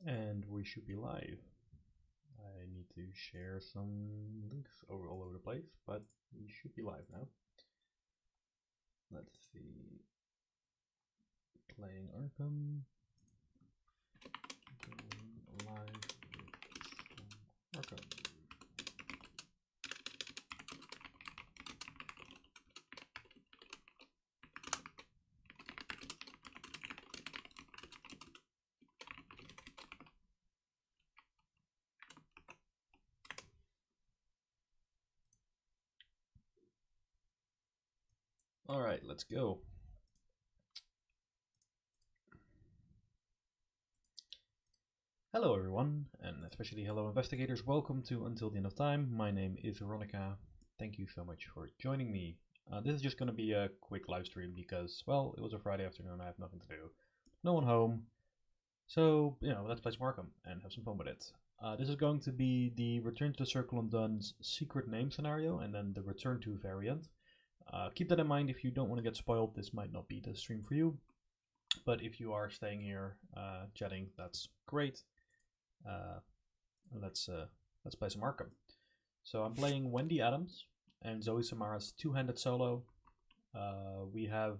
And we should be live. I need to share some links all over the place, but we should be live now. Let's see. Playing Arkham. Going live with Arkham. All right, let's go. Hello everyone, and especially hello investigators. Welcome to Until the End of Time. My name is Veronica. Thank you so much for joining me. This is just going to be a quick live stream because, well, it was a Friday afternoon. I have nothing to do. No one home. So, let's play some Arkham and have some fun with it. This is going to be the Return to the Circle Undone's secret name scenario and then the Return to variant. Keep that in mind if you don't want to get spoiled. This might not be the stream for you. But if you are staying here chatting, that's great. Let's play some Arkham. So I'm playing Wendy Adams and Zoey Samara's two-handed solo. We have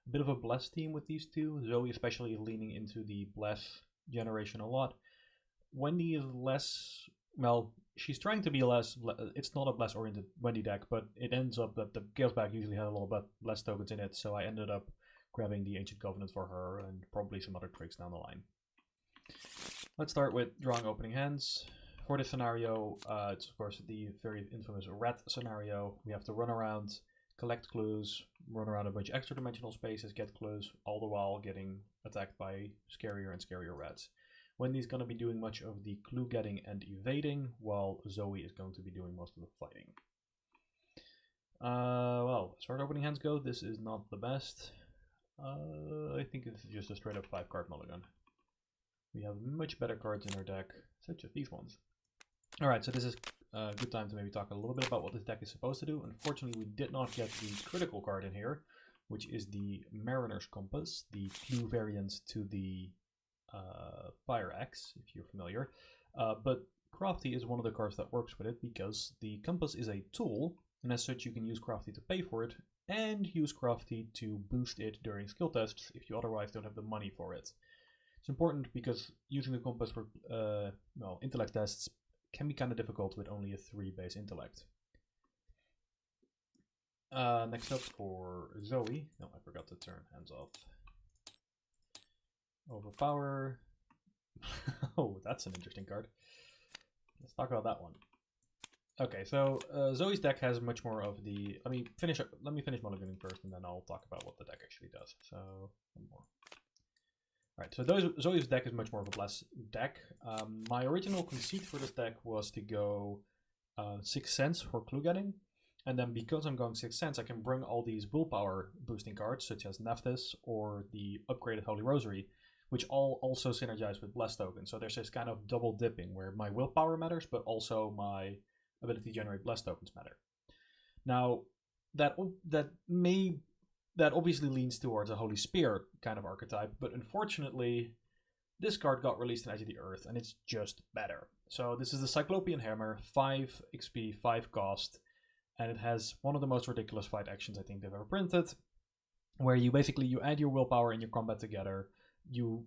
a bit of a bless team with these two. Zoey especially leaning into the bless generation a lot. Wendy is less, well, she's trying to be less, it's not a bless oriented Wendy deck, but it ends up that the Chaos Bag usually had a lot of bless tokens in it, so I ended up grabbing the Ancient Covenant for her and probably some other tricks down the line. Let's start with drawing opening hands. For this scenario, it's of course the very infamous rat scenario. We have to run around, collect clues, run around a bunch of extra dimensional spaces, get clues, all the while getting attacked by scarier and scarier rats. Wendy's going to be doing much of the clue getting and evading, while Zoey is going to be doing most of the fighting. Well, as far as opening hands go, this is not the best. I think this is just a straight up 5-card mulligan. We have much better cards in our deck, such as these ones. Alright, so this is a good time to maybe talk a little bit about what this deck is supposed to do. Unfortunately, we did not get the critical card in here, which is the Mariner's Compass, the clue variant to the Fire Axe, if you're familiar. But Crafty is one of the cards that works with it because the Compass is a tool, and as such you can use Crafty to pay for it, and use Crafty to boost it during skill tests if you otherwise don't have the money for it. It's important because using the Compass for intellect tests can be kind of difficult with only a 3 base intellect. Next up for Zoey. No, I forgot to turn hands off. Overpower. Oh, that's an interesting card. Let's talk about that one. Okay, so Zoey's deck has much more of the. Let me finish mulliganing first, and then I'll talk about what the deck actually does. So one more. Alright, so Zoey's deck is much more of a bless deck. My original conceit for this deck was to go 6 cents for clue getting, and then because I'm going 6 cents, I can bring all these willpower boosting cards, such as Nephthys or the upgraded Holy Rosary, which all also synergize with bless tokens. So there's this kind of double dipping where my willpower matters, but also my ability to generate bless tokens matter. Now, that obviously leans towards a Holy Spear kind of archetype, but unfortunately, this card got released in Edge of the Earth, and it's just better. So this is the Cyclopean Hammer, 5 XP, 5 cost, and it has one of the most ridiculous fight actions I think they've ever printed, where you add your willpower and your combat together, you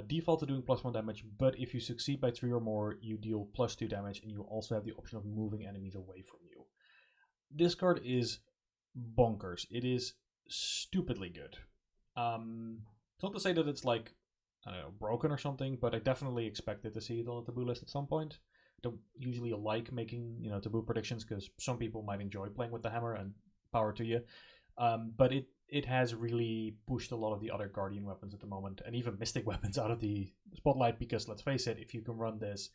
default to doing +1 damage, but if you succeed by 3 or more, you deal +2 damage, and you also have the option of moving enemies away from you. This card is bonkers. It is stupidly good. It's not to say that it's like, I don't know, broken or something, but I definitely expected to see it on the taboo list at some point. I don't usually like making, taboo predictions because some people might enjoy playing with the hammer, and power to you. But it has really pushed a lot of the other Guardian weapons at the moment, and even Mystic weapons out of the spotlight, because let's face it, if you can run this,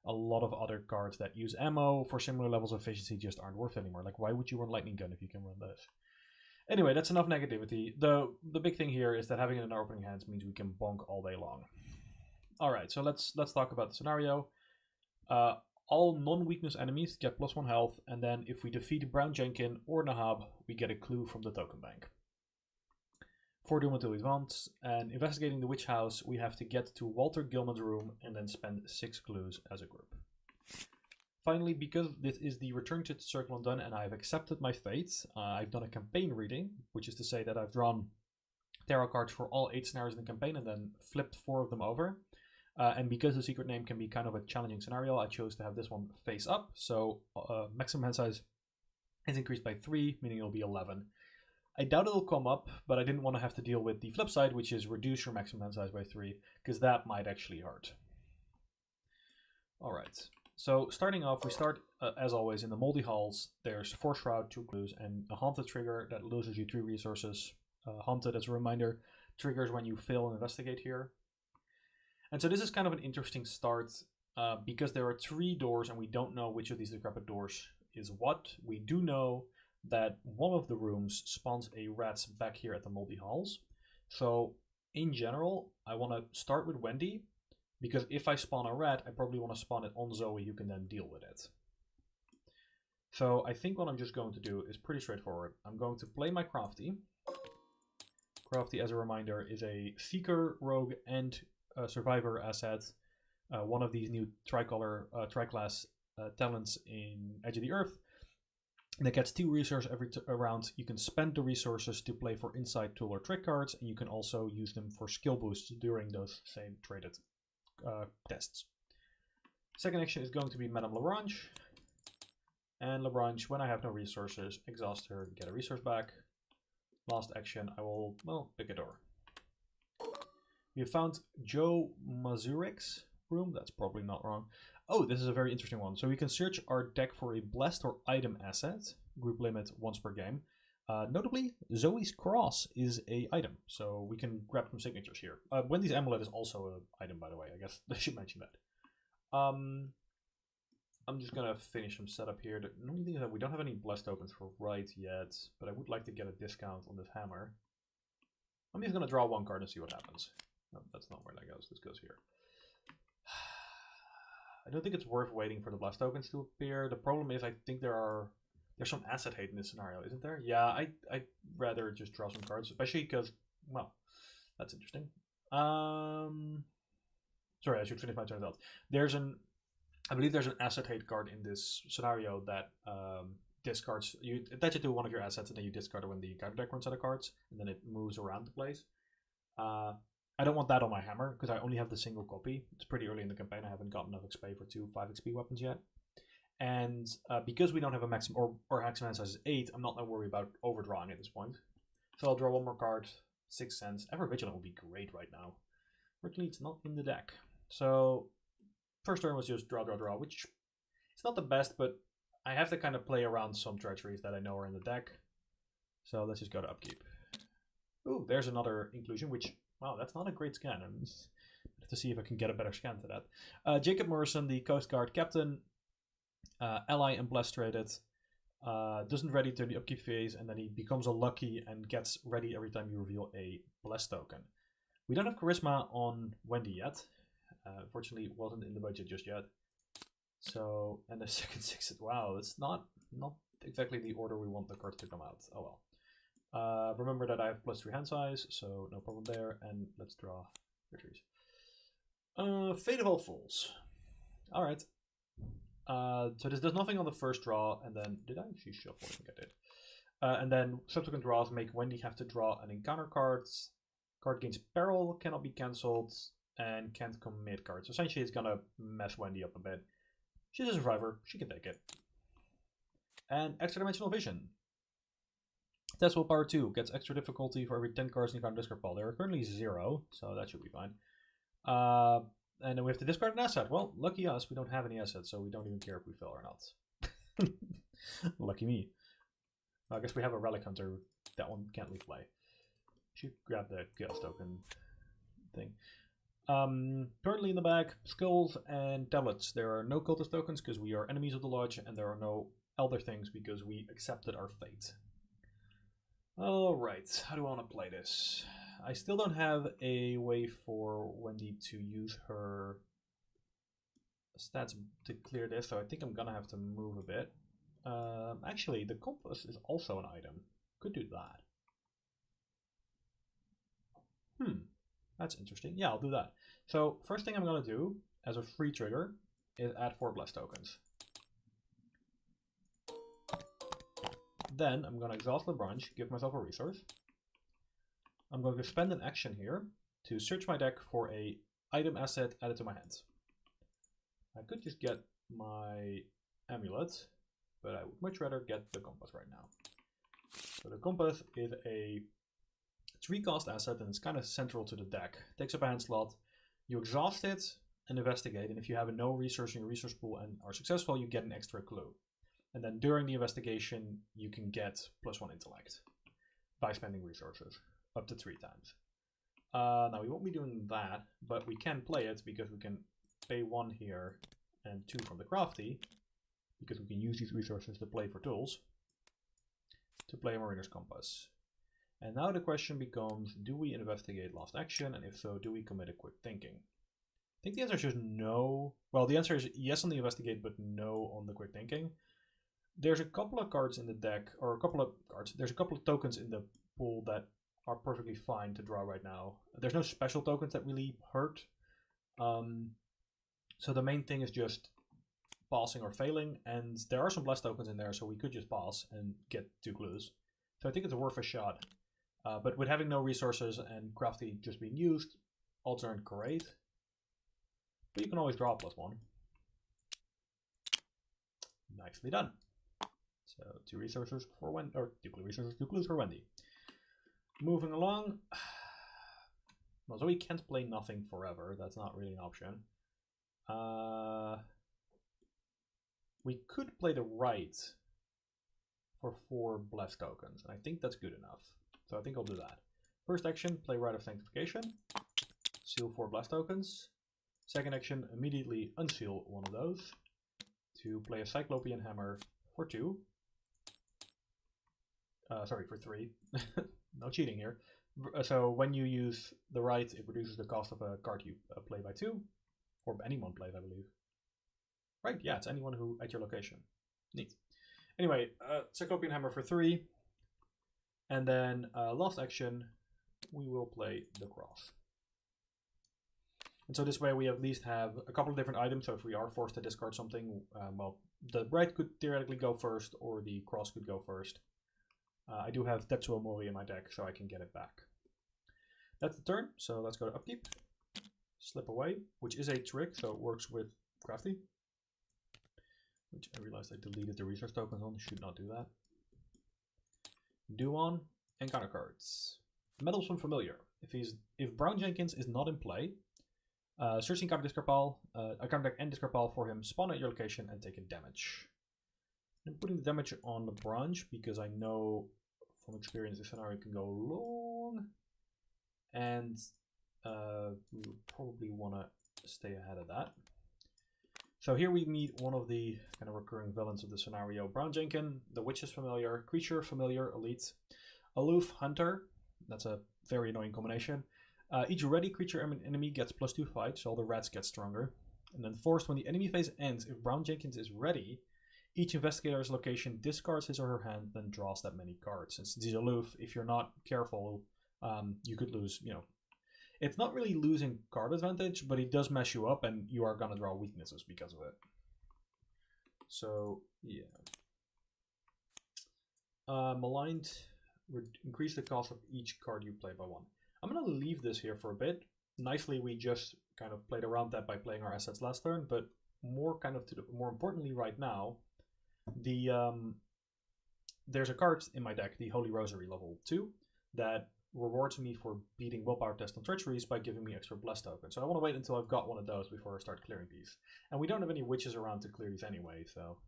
a lot of other cards that use ammo for similar levels of efficiency just aren't worth it anymore. Like, why would you run Lightning Gun if you can run this? Anyway, that's enough negativity. The big thing here is that having it in our opening hands means we can bonk all day long. Alright, so let's talk about the scenario. All non-weakness enemies get +1 health, and then if we defeat Brown Jenkin or Nahab, we get a clue from the token bank. 4 doom until advance, and investigating the witch house, we have to get to Walter Gilman's room and then spend 6 clues as a group. Finally, because this is the Return to the Circle undone and I've accepted my fate, I've done a campaign reading, which is to say that I've drawn tarot cards for all 8 scenarios in the campaign and then flipped 4 of them over. And because the secret name can be kind of a challenging scenario, I chose to have this one face up. So maximum hand size is increased by 3, meaning it'll be 11. I doubt it'll come up, but I didn't want to have to deal with the flip side, which is reduce your maximum hand size by 3, because that might actually hurt. Alright, so starting off, we start, as always, in the Moldy Halls. There's 4 Shroud, 2 clues, and a Haunted trigger that loses you 3 resources. Haunted, as a reminder, triggers when you fail and investigate here. And so this is kind of an interesting start, because there are 3 doors, and we don't know which of these decrepit doors is what. We do know that one of the rooms spawns a rat back here at the Moldy Halls. So in general, I want to start with Wendy, because if I spawn a rat, I probably want to spawn it on Zoey, who can then deal with it. So I think what I'm just going to do is pretty straightforward. I'm going to play my Crafty. Crafty, as a reminder, is a Seeker, Rogue, and Survivor asset. One of these new tricolor, tri-class talents in Edge of the Earth. That gets 2 resources every round. You can spend the resources to play for Insight, Tool, or Trick cards, and you can also use them for skill boosts during those same traded tests. Second action is going to be Madame Labranche. And Labranche, when I have no resources, exhaust her, get a resource back. Last action, I will, well, pick a door. We have found Joe Mazurik's room. That's probably not wrong. Oh, this is a very interesting one. So we can search our deck for a blessed or item asset. Group limit once per game. Notably, Zoe's cross is a item, so we can grab some signatures here. Wendy's amulet is also an item, by the way. I guess I should mention that. I'm just gonna finish some setup here. The only thing is that we don't have any blessed tokens for right yet, but I would like to get a discount on this hammer. I'm just gonna draw 1 card and see what happens. No, that's not where that goes. This goes here. I don't think it's worth waiting for the blast tokens to appear. The problem is I think there's some asset hate in this scenario, isn't there? Yeah, I'd rather just draw some cards, especially because, well, that's interesting. Sorry, I should finish my turn out. I believe there's an asset hate card in this scenario that discards. You attach it to one of your assets and then you discard it when the encounter deck runs out of cards, and then it moves around the place. I don't want that on my hammer, because I only have the single copy. It's pretty early in the campaign. I haven't got enough XP for 2 5 XP weapons yet. And because we don't have a maximum, or maximum hand size is 8, I'm not going to worry about overdrawing at this point. So I'll draw 1 more card, 6 cents. Ever Vigilant would be great right now. Fortunately, it's not in the deck. So first turn was just draw, which it's not the best, but I have to kind of play around some treacheries that I know are in the deck. So let's just go to upkeep. Ooh, there's another inclusion, which... Wow, that's not a great scan. I have to see if I can get a better scan to that. Jacob Morrison, the Coast Guard captain, ally and blessed traded, doesn't ready to the upkeep phase, and then he becomes a lucky and gets ready every time you reveal a blessed token. We don't have charisma on Wendy yet. Unfortunately, it wasn't in the budget just yet. So, and the second 6, wow, it's not exactly the order we want the cards to come out. Oh well. Remember that I have +3 hand size, so no problem there. And let's draw victories. Fate of All Fools. Alright. So this does nothing on the first draw, and then... Did I actually shuffle? I think I did. And then subsequent draws make Wendy have to draw an encounter card. Card gains peril, cannot be cancelled, and can't commit cards. So essentially it's gonna mess Wendy up a bit. She's a survivor, she can take it. And extra dimensional vision. Test Willpower 2 gets extra difficulty for every 10 cards in your counter discard pile. There are currently 0, so that should be fine. And then we have to discard an asset. Well, lucky us, we don't have any assets, so we don't even care if we fail or not. Lucky me. I guess we have a Relic Hunter. That one can't leave play. Should grab the Chaos Token thing. Currently in the bag, Skulls and Tablets. There are no Cultist tokens because we are enemies of the Lodge, and there are no Elder things because we accepted our fate. Alright, how do I want to play this? I still don't have a way for Wendy to use her stats to clear this, so I think I'm gonna have to move a bit. Actually, the compass is also an item. Could do that. That's interesting. Yeah, I'll do that. So first thing I'm gonna do as a free trigger is add 4 bless tokens. Then I'm gonna exhaust the branch, give myself a resource. I'm going to spend an action here to search my deck for a item asset added to my hand. I could just get my amulet, but I would much rather get the compass right now. So the compass is a 3-cost asset and it's kind of central to the deck. Takes up a hand slot, you exhaust it and investigate, and if you have a no resource in your resource pool and are successful, you get an extra clue. And then during the investigation, you can get +1 intellect by spending resources, up to 3 times. Now we won't be doing that, but we can play it because we can pay 1 here and 2 from the crafty, because we can use these resources to play for tools, to play a Mariner's Compass. And now the question becomes, do we investigate last action, and if so, do we commit a quick thinking? I think the answer is just no. Well, the answer is yes on the investigate, but no on the quick thinking. There's a couple of cards in the deck, or a couple of cards, there's a couple of tokens in the pool that are perfectly fine to draw right now. There's no special tokens that really hurt. So the main thing is just passing or failing, and there are some bless tokens in there, so we could just pass and get 2 clues. So I think it's worth a shot. But with having no resources and crafty just being used, odds aren't great. But you can always draw a +1. Nicely done. So 2 resources for Wendy, or 2 resources, 2 clues for Wendy. Moving along. Well, Zoe can't play nothing forever. That's not really an option. We could play the right for 4 bless tokens, and I think that's good enough. So I think I'll do that. First action, play Rite of Sanctification. Seal 4 bless tokens. Second action, immediately unseal one of those to play a Cyclopean Hammer for 2. Sorry, for 3. No cheating here. So when you use the right, it reduces the cost of a card you play by 2. Or anyone plays, I believe. Right, yeah, it's anyone who at your location. Neat. Anyway, Cyclopean Hammer for 3. And then last action, we will play the cross. And so this way we at least have a couple of different items. So if we are forced to discard something, well, the right could theoretically go first, or the cross could go first. I do have Tetsuo Mori in my deck, so I can get it back. That's the turn, so let's go to upkeep. Slip away, which is a trick, so it works with crafty. Which I realized I deleted the resource tokens on, should not do that. Do on, encounter cards. Meddlesome Familiar. If Brown Jenkins is not in play, search the encounter discard pile, encounter deck and discard pile for him, spawn at your location and take a damage. I'm putting the damage on the branch because I know from experience this scenario can go long, and we would probably want to stay ahead of that. So here we meet one of the kind of recurring villains of the scenario. Brown Jenkins, the Witch's Familiar, Creature Familiar, Elite, Aloof Hunter. That's a very annoying combination. Each ready creature enemy gets +2 fight, so all the rats get stronger. And then forced, when the enemy phase ends, if Brown Jenkins is ready, each investigator's location discards his or her hand, then draws that many cards. Since he's aloof, if you're not careful, you could lose, it's not really losing card advantage, but he does mess you up and you are gonna draw weaknesses because of it. So, yeah. Maligned, increase the cost of each card you play by 1. I'm gonna leave this here for a bit. Nicely, we just kind of played around that by playing our assets last turn, but more importantly right now, there's a card in my deck, the Holy Rosary level 2, that rewards me for beating willpower test on treacheries by giving me extra bless tokens. So I want to wait until I've got one of those before I start clearing these. And we don't have any witches around to clear these anyway, so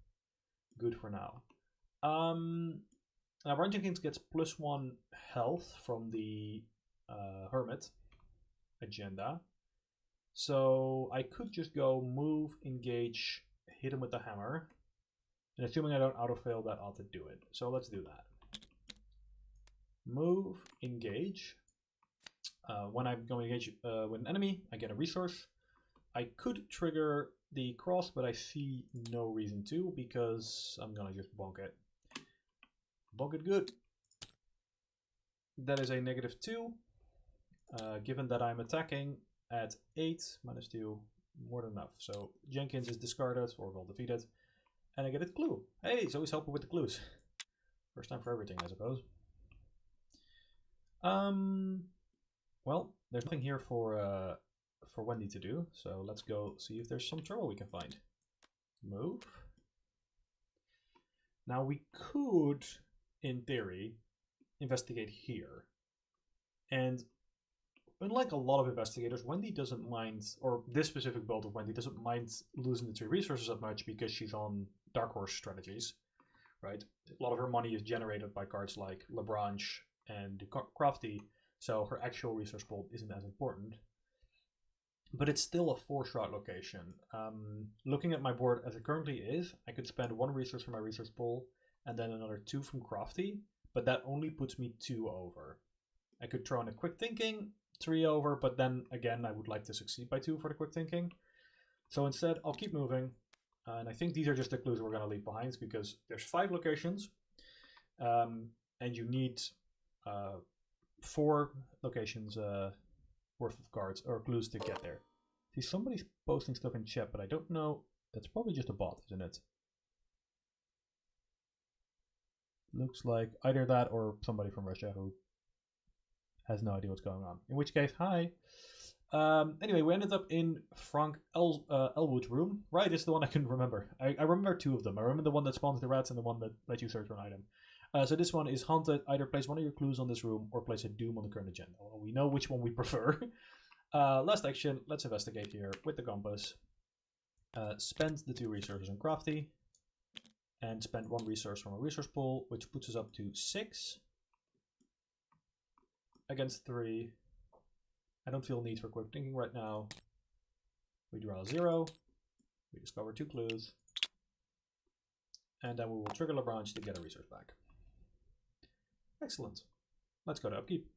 good for now. Now Brown Jenkins gets +1 health from the Hermit agenda. So I could just go move, engage, hit him with the hammer. And assuming I don't auto-fail, that ought to do it. So let's do that. Move, engage. When I'm going to engage with an enemy, I get a resource. I could trigger the cross, but I see no reason to because I'm going to just bonk it. Bonk it good. That is a -2. given that I'm attacking at 8, -2, more than enough. So Jenkins is discarded or well defeated, and I get a clue. Hey, he's always helping with the clues. First time for everything, I suppose. Well, there's nothing here for Wendy to do, so let's go see if there's some trouble we can find. Move. Now we could, in theory, investigate here. And unlike a lot of investigators, Wendy doesn't mind, or this specific build of Wendy doesn't mind losing the 2 resources that much because she's on Dark Horse strategies, right? A lot of her money is generated by cards like Lebranche and Crafty, so her actual resource pool isn't as important. But it's still a 4-shroud location. Looking at my board as it currently is, I could spend 1 resource from my resource pool and then another 2 from Crafty, but that only puts me 2 over. I could throw in a quick thinking, 3 over, but then again I would like to succeed by 2 for the quick thinking. So instead I'll keep moving, and I think these are just the clues we're going to leave behind because there's 5 locations, and you need 4 locations worth of cards or clues to get there. See, somebody's posting stuff in chat, but I don't know. That's probably just a bot, isn't it? Looks like either that or somebody from Russia who has no idea what's going on. In which case, hi. Anyway, we ended up in Frank Elwood's room. Right, it's the one I couldn't remember. I remember 2 of them. I remember the one that spawns the rats and the one that lets you search for an item. So this one is haunted. Either place one of your clues on this room or place a doom on the current agenda. Well, we know which one we prefer. Last action, let's investigate here with the compass. Spend the 2 resources on Crafty. And spend 1 resource from a resource pool, which puts us up to 6. Against 3. I don't feel need for quick thinking right now. We draw 0. We discover 2 clues. And then we will trigger Lebranche to get a resource back. Excellent. Let's go to upkeep.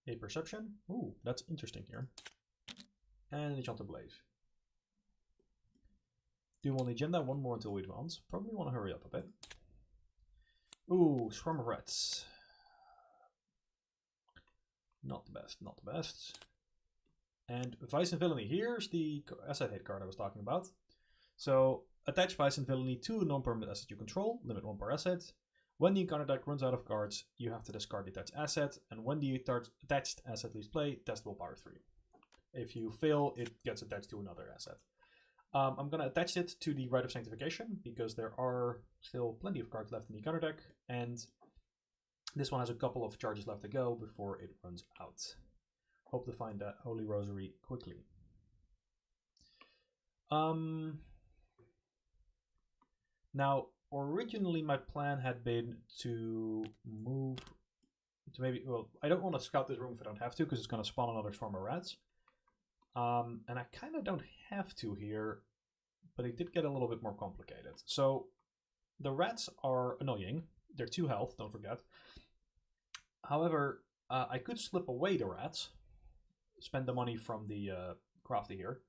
A perception. Ooh, that's interesting here. And Enchanted Blaze. Doom on the agenda, 1 more until we advance. Probably want to hurry up a bit. Ooh, Swarm of Rats. Not the best, not the best. And Vice and Villainy. Here's the asset hate card I was talking about. So, attach Vice and Villainy to a non-permanent asset you control, limit 1 per asset. When the encounter deck runs out of cards, you have to discard the attached asset, and when the attached asset leaves play, test will power 3. If you fail, it gets attached to another asset. I'm going to attach it to the Rite of Sanctification, because there are still plenty of cards left in the encounter deck, and this one has a couple of charges left to go before it runs out. Hope to find that Holy Rosary quickly. Now, originally my plan had been to move to maybe, well, I don't want to scout this room if I don't have to, because it's going to spawn another swarm of rats. And I kind of don't have to here, but it did get a little bit more complicated. So, the rats are annoying. They're 2 health, don't forget. However, I could slip away the rats, spend the money from the crafty here,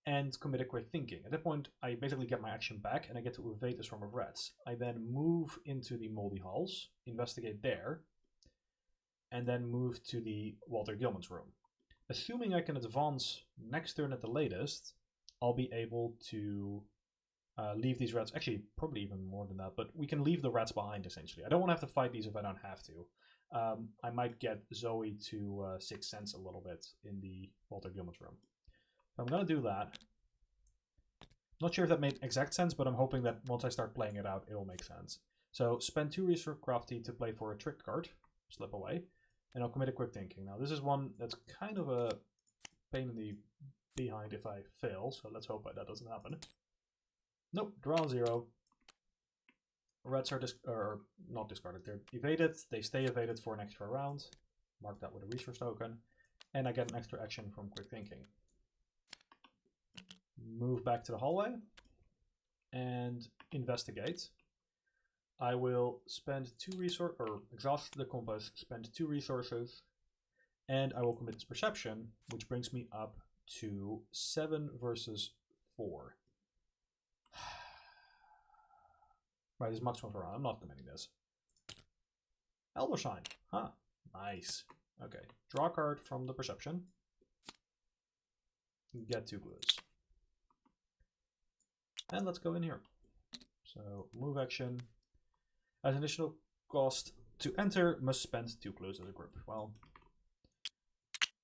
and commit a quick thinking. At that point, I basically get my action back, and I get to evade the swarm of rats. I then move into the moldy halls, investigate there, and then move to the Walter Gilman's room. Assuming I can advance next turn at the latest, I'll be able to leave these rats, actually probably even more than that, but we can leave the rats behind essentially. I don't want to have to fight these if I don't have to. I might get Zoe to 6 cents a little bit in the Walter Gilman's room. So I'm going to do that. Not sure if that made exact sense, but I'm hoping that once I start playing it out, it'll make sense. So spend 2 resource crafty to play for a trick card, slip away, and I'll commit a quick thinking. Now this is one that's kind of a pain in the behind if I fail, so let's hope that doesn't happen. Nope, draw 0. Rats are not discarded, they're evaded. They stay evaded for an extra round. Mark that with a resource token. And I get an extra action from quick thinking. Move back to the hallway and investigate. I will spend 2 resources, or exhaust the compass, spend 2 resources, and I will commit this perception, which brings me up to 7 versus 4. Right, this is maximum for round. I'm not committing this. Elder Sign. Huh. Nice. Okay, draw a card from the perception. Get 2 clues. And let's go in here. So move action. As an additional cost to enter, must spend 2 clues as a group. Well,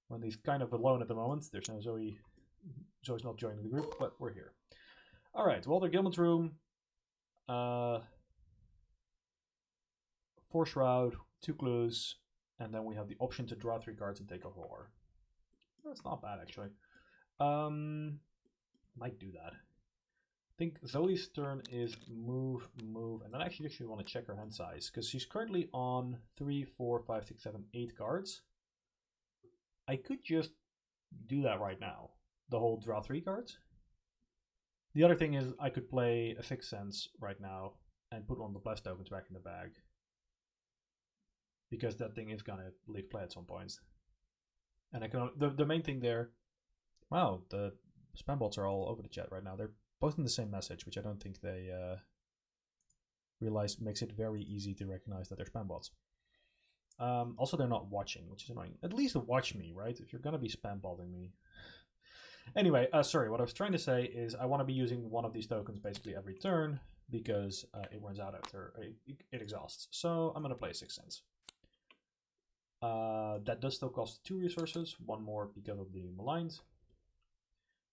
Wendy's kind of alone at the moment. There's no Zoe. Zoe's not joining the group, but we're here. All right, Walter Gilman's room. 4 shroud, 2 clues, and then we have the option to draw 3 cards and take a horror. That's not bad actually. Might do that. I think Zoe's turn is move, and then I actually want to check her hand size because she's currently on 3, 4, 5, 6, 7, 8 cards. I could just do that right now. The whole draw 3 cards. The other thing is I could play a Sixth Sense right now and put one of the blessed tokens back in the bag. Because that thing is gonna leave play at some point. And I can the main thing there. Wow, the spam bots are all over the chat right now. They're posting the same message, which I don't think they realize makes it very easy to recognize that they're spam bots. Also, they're not watching, which is annoying. At least watch me, right? If you're gonna be spam botting me. Anyway, sorry, what I was trying to say is I want to be using one of these tokens basically every turn because it runs out after it exhausts. So I'm going to play a Sixth Sense. That does still cost 2 resources, 1 more because of the maligned.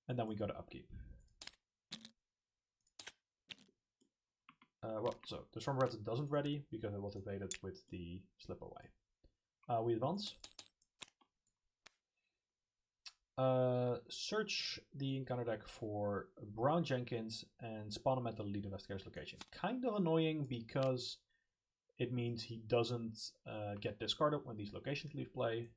And then we go to upkeep. So the Storm Red doesn't ready because it was evaded with the slip away. We advance. Search the encounter deck for Brown Jenkins and spawn him at the lead investigator's location. Kind of annoying because it means he doesn't get discarded when these locations leave play,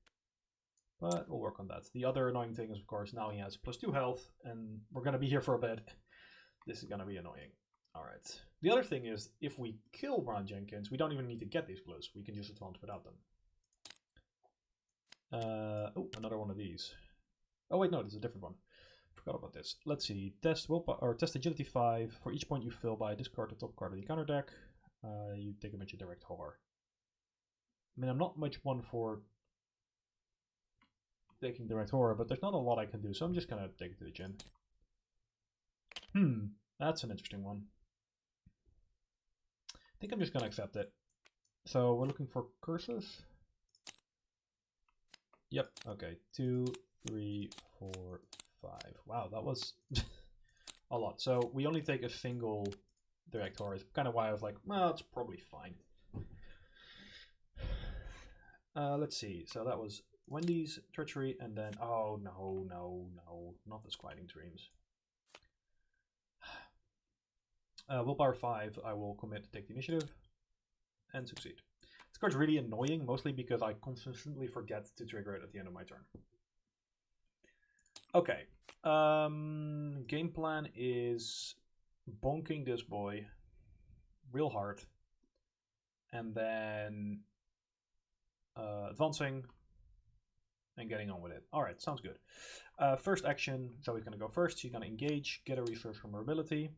but we'll work on that. The other annoying thing is, of course, now he has +2 health, and we're going to be here for a bit. This is going to be annoying. All right. The other thing is, if we kill Brown Jenkins, we don't even need to get these clues. We can just advance without them. Oh, another one of these. Oh wait, no, this is a different one. Forgot about this. Let's see. Test willpower or test agility 5. For each point you fill by discard the top card of the encounter deck, you take a bunch of direct horror. I mean, I'm not much one for taking direct horror, but there's not a lot I can do, so I'm just gonna take it to the chin. That's an interesting one. I think I'm just gonna accept it. So we're looking for curses. Yep. Okay. 2, 3, 4, 5. Wow, that was a lot. So we only take a single direct horror. It's kind of why I was like, well, it's probably fine. Let's see. So that was Wendy's treachery, and then oh no, not the Squiding Dreams. Willpower 5. I will commit to take the initiative and succeed. This card's really annoying, mostly because I consistently forget to trigger it at the end of my turn. Okay, game plan is bonking this boy real hard, and then advancing and getting on with it. All right, sounds good. First action, Zoe's gonna go first. She's gonna engage, get a resource from her ability.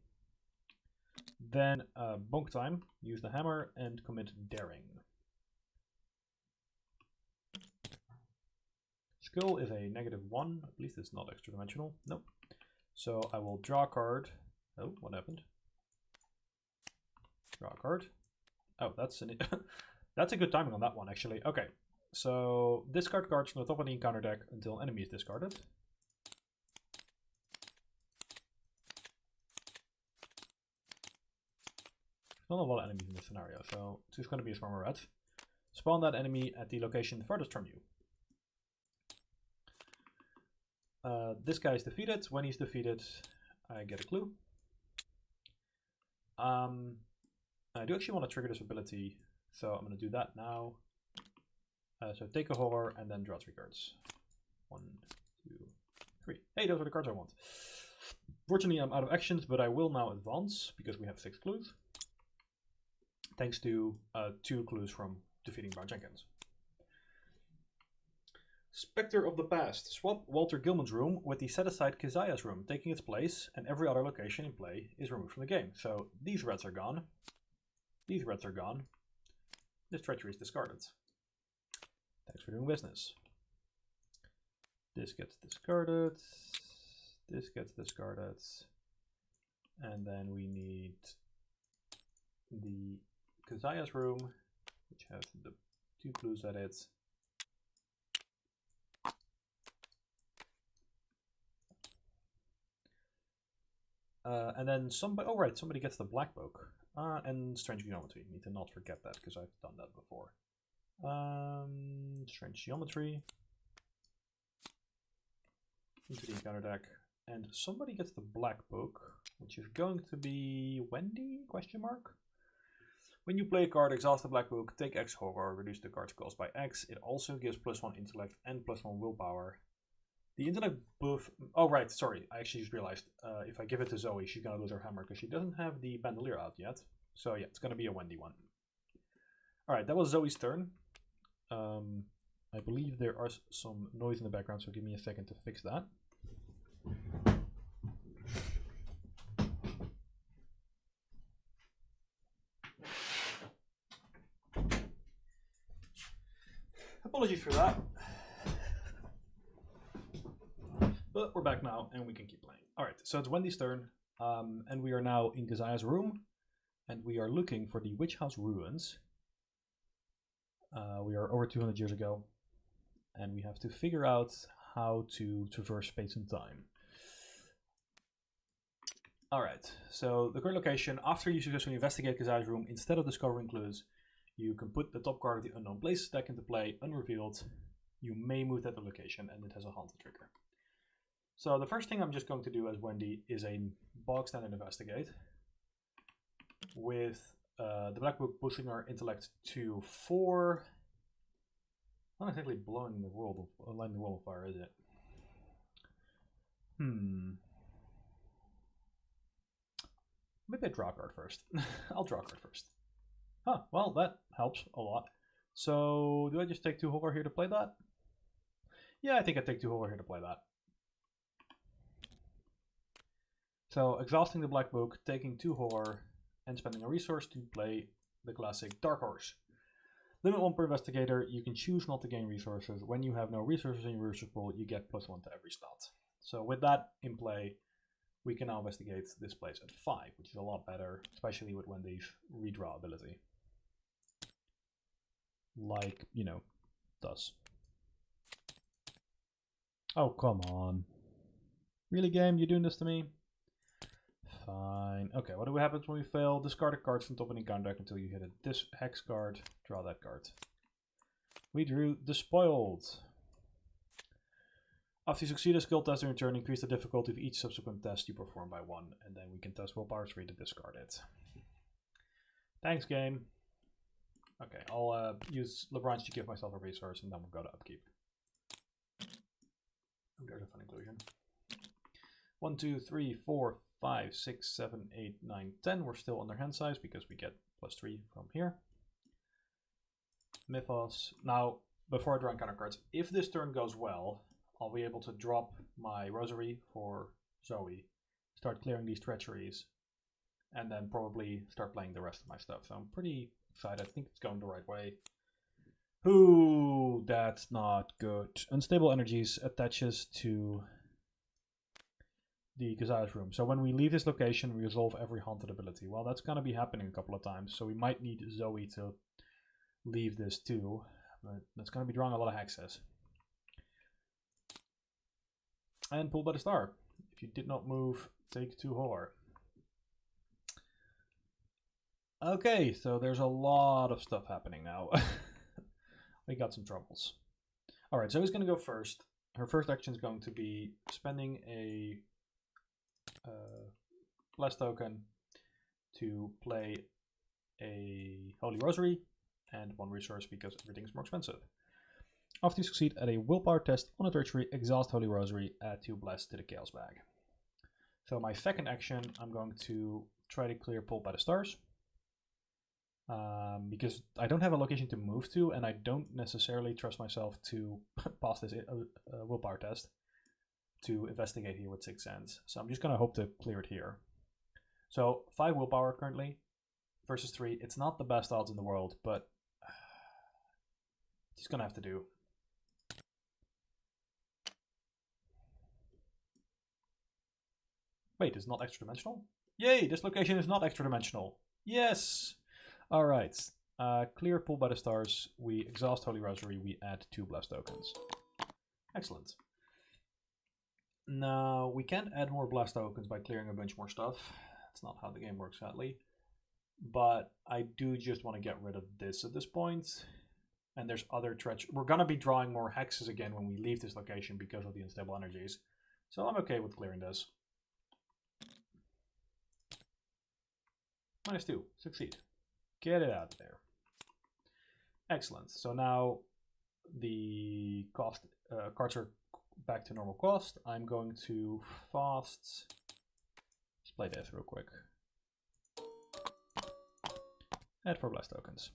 Then bonk time, use the hammer and commit daring. Skill is a -1. At least it's not extra dimensional. Nope. So I will draw a card. Oh, what happened? Draw a card. Oh, that's an that's a good timing on that one, actually. Okay. So discard cards from the top of the encounter deck until enemy is discarded. Not a lot of enemies in this scenario, so it's just going to be a swarm of red. Spawn that enemy at the location furthest from you. This guy is defeated. When he's defeated, I get a clue. I do actually want to trigger this ability, so I'm going to do that now. So take a horror and then draw 3 cards. 1, 2, 3. Hey, those are the cards I want. Fortunately, I'm out of actions, but I will now advance because we have 6 clues. Thanks to 2 clues from defeating Brown Jenkins. Spectre of the Past. Swap Walter Gilman's room with the set-aside Keziah's room, taking its place, and every other location in play is removed from the game. So these reds are gone. These reds are gone. This treachery is discarded. Thanks for doing business. This gets discarded. This gets discarded. And then we need the Keziah's room, which has the 2 clues at it. And then somebody, oh right, somebody gets the black book. And strange geometry. Need to not forget that because I've done that before. Strange geometry. Into the encounter deck. And somebody gets the black book, which is going to be Wendy? Question mark. When you play a card, exhaust the black book, take X horror, reduce the card's cost by X. It also gives +1 intellect and +1 willpower. The intellect buff. Oh right, sorry. I actually just realized if I give it to Zoey, she's gonna lose her hammer because she doesn't have the bandolier out yet. So yeah, it's gonna be a Wendy one. All right, that was Zoey's turn. I believe there are some noise in the background, so give me a second to fix that. Apologies for that. But we're back now and we can keep playing. Alright, so it's Wendy's turn. And we are now in Keziah's room. And we are looking for the Witch House ruins. We are over 200 years ago. And we have to figure out how to traverse space and time. Alright, so the current location, after you successfully investigate Keziah's room, instead of discovering clues, you can put the top card of the Unknown Places deck into play, unrevealed. You may move that to location, and it has a haunted trigger. So the first thing I'm just going to do as Wendy is a bog standard investigate. With the black book boosting our intellect to 4. Not exactly blowing the world of, lighting the world of fire, is it? Maybe I draw a card first. I'll draw a card first. Huh, well, that helps a lot. So, do I just take 2 horror here to play that? Yeah, I think I take 2 horror here to play that. So, exhausting the black book, taking 2 horror, and spending a resource to play the classic Dark Horse. Limit 1 per investigator, you can choose not to gain resources. When you have no resources in your resource pool, you get +1 to every stat. So with that in play, we can now investigate this place at 5, which is a lot better, especially with Wendy's redraw ability. Like, you know, does. Oh, come on. Really, game? You doing this to me? Fine. Okay, what do we happen when we fail? Discard a card from top of the encounter deck until you hit this hex card. Draw that card. We drew Despoiled. After you succeed a skill test in return, increase the difficulty of each subsequent test you perform by 1, and then we can test willpower 3 to discard it. Thanks, game. Okay, I'll use LeBron's to give myself a resource, and then we'll go to upkeep. Oh, there's a fun inclusion. 1, 2, 3, 4, 5, 6, 7, 8, 9, 10. We're still under hand size because we get +3 from here. Mythos. Now, before I draw encounter cards, if this turn goes well, I'll be able to drop my Rosary for Zoey, start clearing these treacheries, and then probably start playing the rest of my stuff. So I'm pretty excited. I think it's going the right way. Ooh, that's not good. Unstable Energies attaches to the Keziah's room. So when we leave this location, we resolve every haunted ability. Well, that's going to be happening a couple of times, so we might need Zoey to leave this too. But that's going to be drawing a lot of hexes. And pulled by the star. If you did not move, take 2 horror. Okay, so there's a lot of stuff happening now. We got some troubles. Alright, so who's going to go first? Her first action is going to be spending a bless token to play a Holy Rosary and 1 resource because everything's more expensive. After you succeed at a willpower test on a treachery, exhaust Holy Rosary, add 2 bless to the chaos bag. So my second action, I'm going to try to clear Pulled by the Stars. Because I don't have a location to move to, and I don't necessarily trust myself to pass this willpower test to investigate here with 6 cents. So I'm just going to hope to clear it here. So 5 willpower currently versus 3. It's not the best odds in the world, but just going to have to do. Wait, it's not extra dimensional? Yay, this location is not extra dimensional. Yes! Alright. Clear pull by the stars. We exhaust Holy Rosary. We add 2 blast tokens. Excellent. Now, we can't add more blast tokens by clearing a bunch more stuff. That's not how the game works, sadly. But I do just want to get rid of this at this point. And there's other treachery. We're going to be drawing more hexes again when we leave this location because of the unstable energies. So I'm okay with clearing this. -2. Succeed. Get it out of there. Excellent. So now the cost cards are back to normal cost. I'm going to fast. Let's play this real quick. Add 4 blast tokens.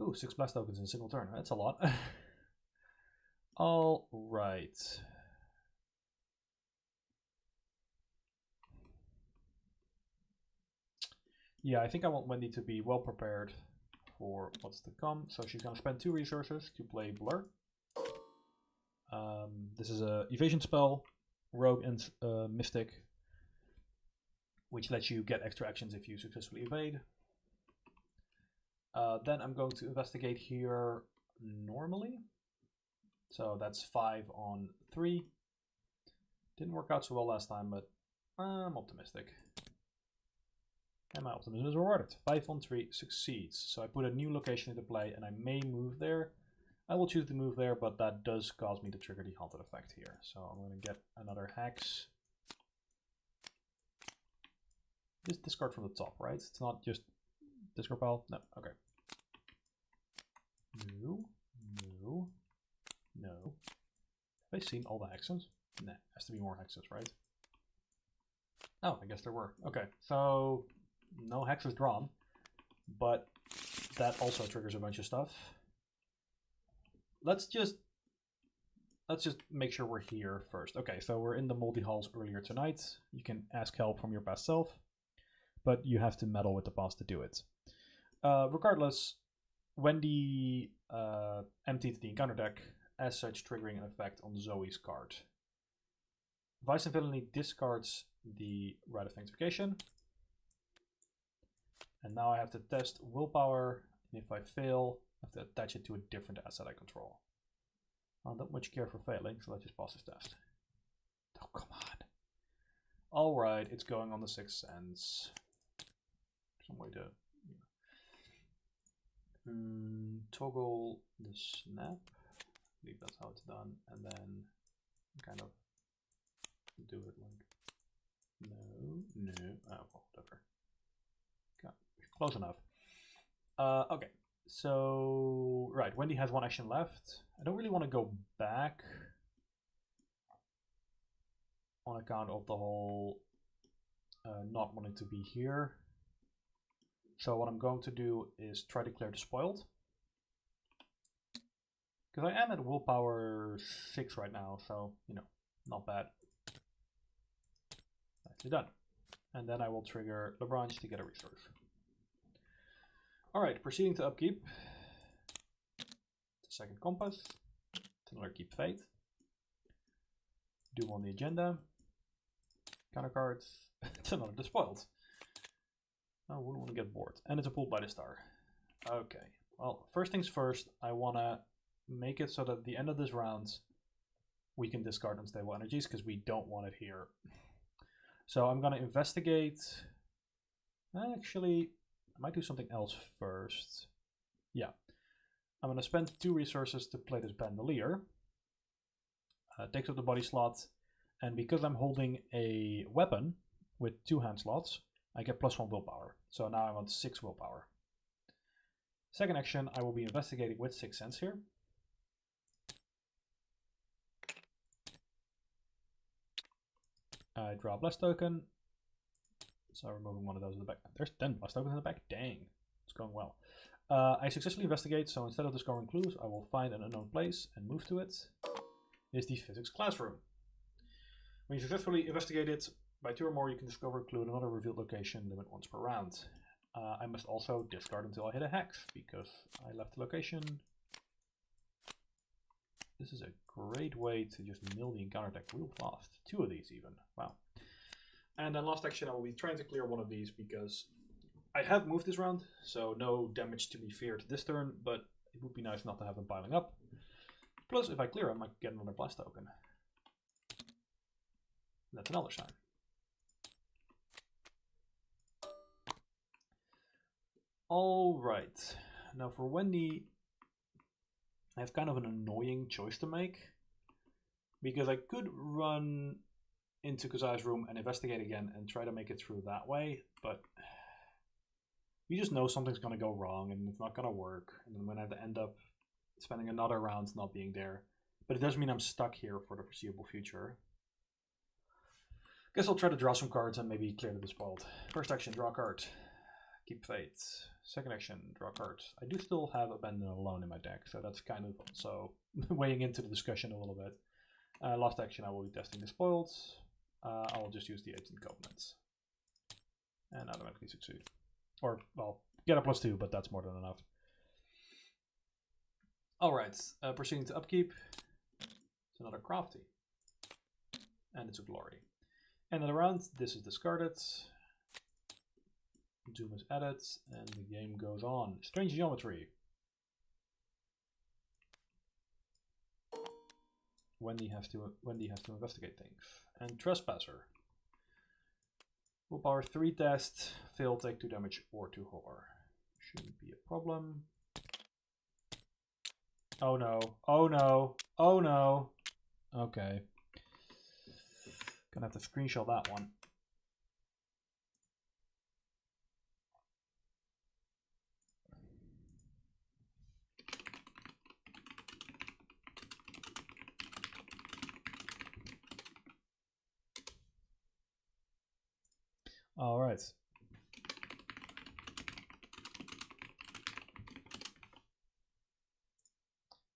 Ooh, 6 blast tokens in a single turn. That's a lot. All right. Yeah, I think I want Wendy to be well prepared for what's to come. So she's going to spend 2 resources to play Blur. This is a evasion spell, Rogue and Mystic, which lets you get extra actions if you successfully evade. Then I'm going to investigate here normally. So that's 5 on 3. Didn't work out so well last time, but I'm optimistic. And my optimism is rewarded. 5 on 3 succeeds. So I put a new location into play and I may move there. I will choose to move there, but that does cause me to trigger the haunted effect here. So I'm going to get another hex. This discard from the top, right? It's not just discard pile? No, okay. No, no, no. Have I seen all the hexes? Nah, has to be more hexes, right? Oh, I guess there were. Okay, so no hexes drawn, but that also triggers a bunch of stuff. Let's just make sure we're here first. Okay, so we're in the multi-halls earlier tonight. You can ask help from your past self, but you have to meddle with the past to do it. Regardless, Wendy emptied the encounter deck, as such triggering an effect on Zoe's card. Vice and Villainy discards the Rite of Sanctification. And now I have to test willpower, and if I fail, I have to attach it to a different asset I control. I don't much care for failing, so let's just pass this test. Oh, come on. Alright, it's going on the Sixth Sense. Some way to toggle the snap. I believe that's how it's done, and then kind of do it like oh, whatever. Okay, close enough. Okay, so right, Wendy has 1 action left. I don't really want to go back on account of the whole not wanting to be here. So what I'm going to do is try to clear the spoiled. Because I am at willpower 6 right now, so, you know, not bad. Nicely done. And then I will trigger the branch to get a resource. Alright, proceeding to upkeep. The second compass. It's another keep fate. Doom on the agenda. Counter cards. It's another despoiled. I wouldn't want to get bored. And it's a pulled by the star. Okay. Well, first things first, I want to make it so that at the end of this round, we can discard unstable energies because we don't want it here. So I'm going to investigate. Actually, I might do something else first. Yeah. I'm going to spend 2 resources to play this Bandolier. Takes up the body slot. And because I'm holding a weapon with 2 hand slots, I get +1 willpower. So now I'm on 6 willpower. Second action, I will be investigating with 6 Sense here. I draw a blast token. So removing 1 of those in the back. There's 10 blast tokens in the back. Dang, it's going well. I successfully investigate, so instead of discovering clues, I will find an unknown place and move to it. Is the physics classroom. When you successfully investigate it, by 2 or more, you can discover a clue in another revealed location, limit once per round. I must also discard until I hit a hex, because I left the location. This is a great way to just mill the encounter deck real fast. 2 of these even. Wow. And then last action, I will be trying to clear one of these because I have moved this round, so no damage to be feared this turn, but it would be nice not to have them piling up. Plus, if I clear them, I get another blast token. That's another sign. Alright, now for Wendy, I have kind of an annoying choice to make. Because I could run into Kazai's room and investigate again and try to make it through that way, but you just know something's going to go wrong and it's not going to work, and then I'm going to have to end up spending another round not being there. But it does mean I'm stuck here for the foreseeable future. Guess I'll try to draw some cards and maybe clear the despoiled. First action, draw a card. Keep Fate. Second action, draw a card. I do still have Abandon Alone in my deck, so that's kind of also weighing into the discussion a little bit. Last action, I will be testing despoiled. I will just use the Ancient Covenants. And automatically succeed. Or, well, get a +2, but that's more than enough. Alright, proceeding to upkeep. It's another Crafty. And it's a Glory. End of the round, this is discarded. Doom is added, and the game goes on. Strange Geometry. Wendy has to investigate things. And Trespasser. Willpower 3 test, fail, take 2 damage or 2 horror. Shouldn't be a problem. Oh no, oh no, oh no. Okay. Gonna have to screenshot that one. All right.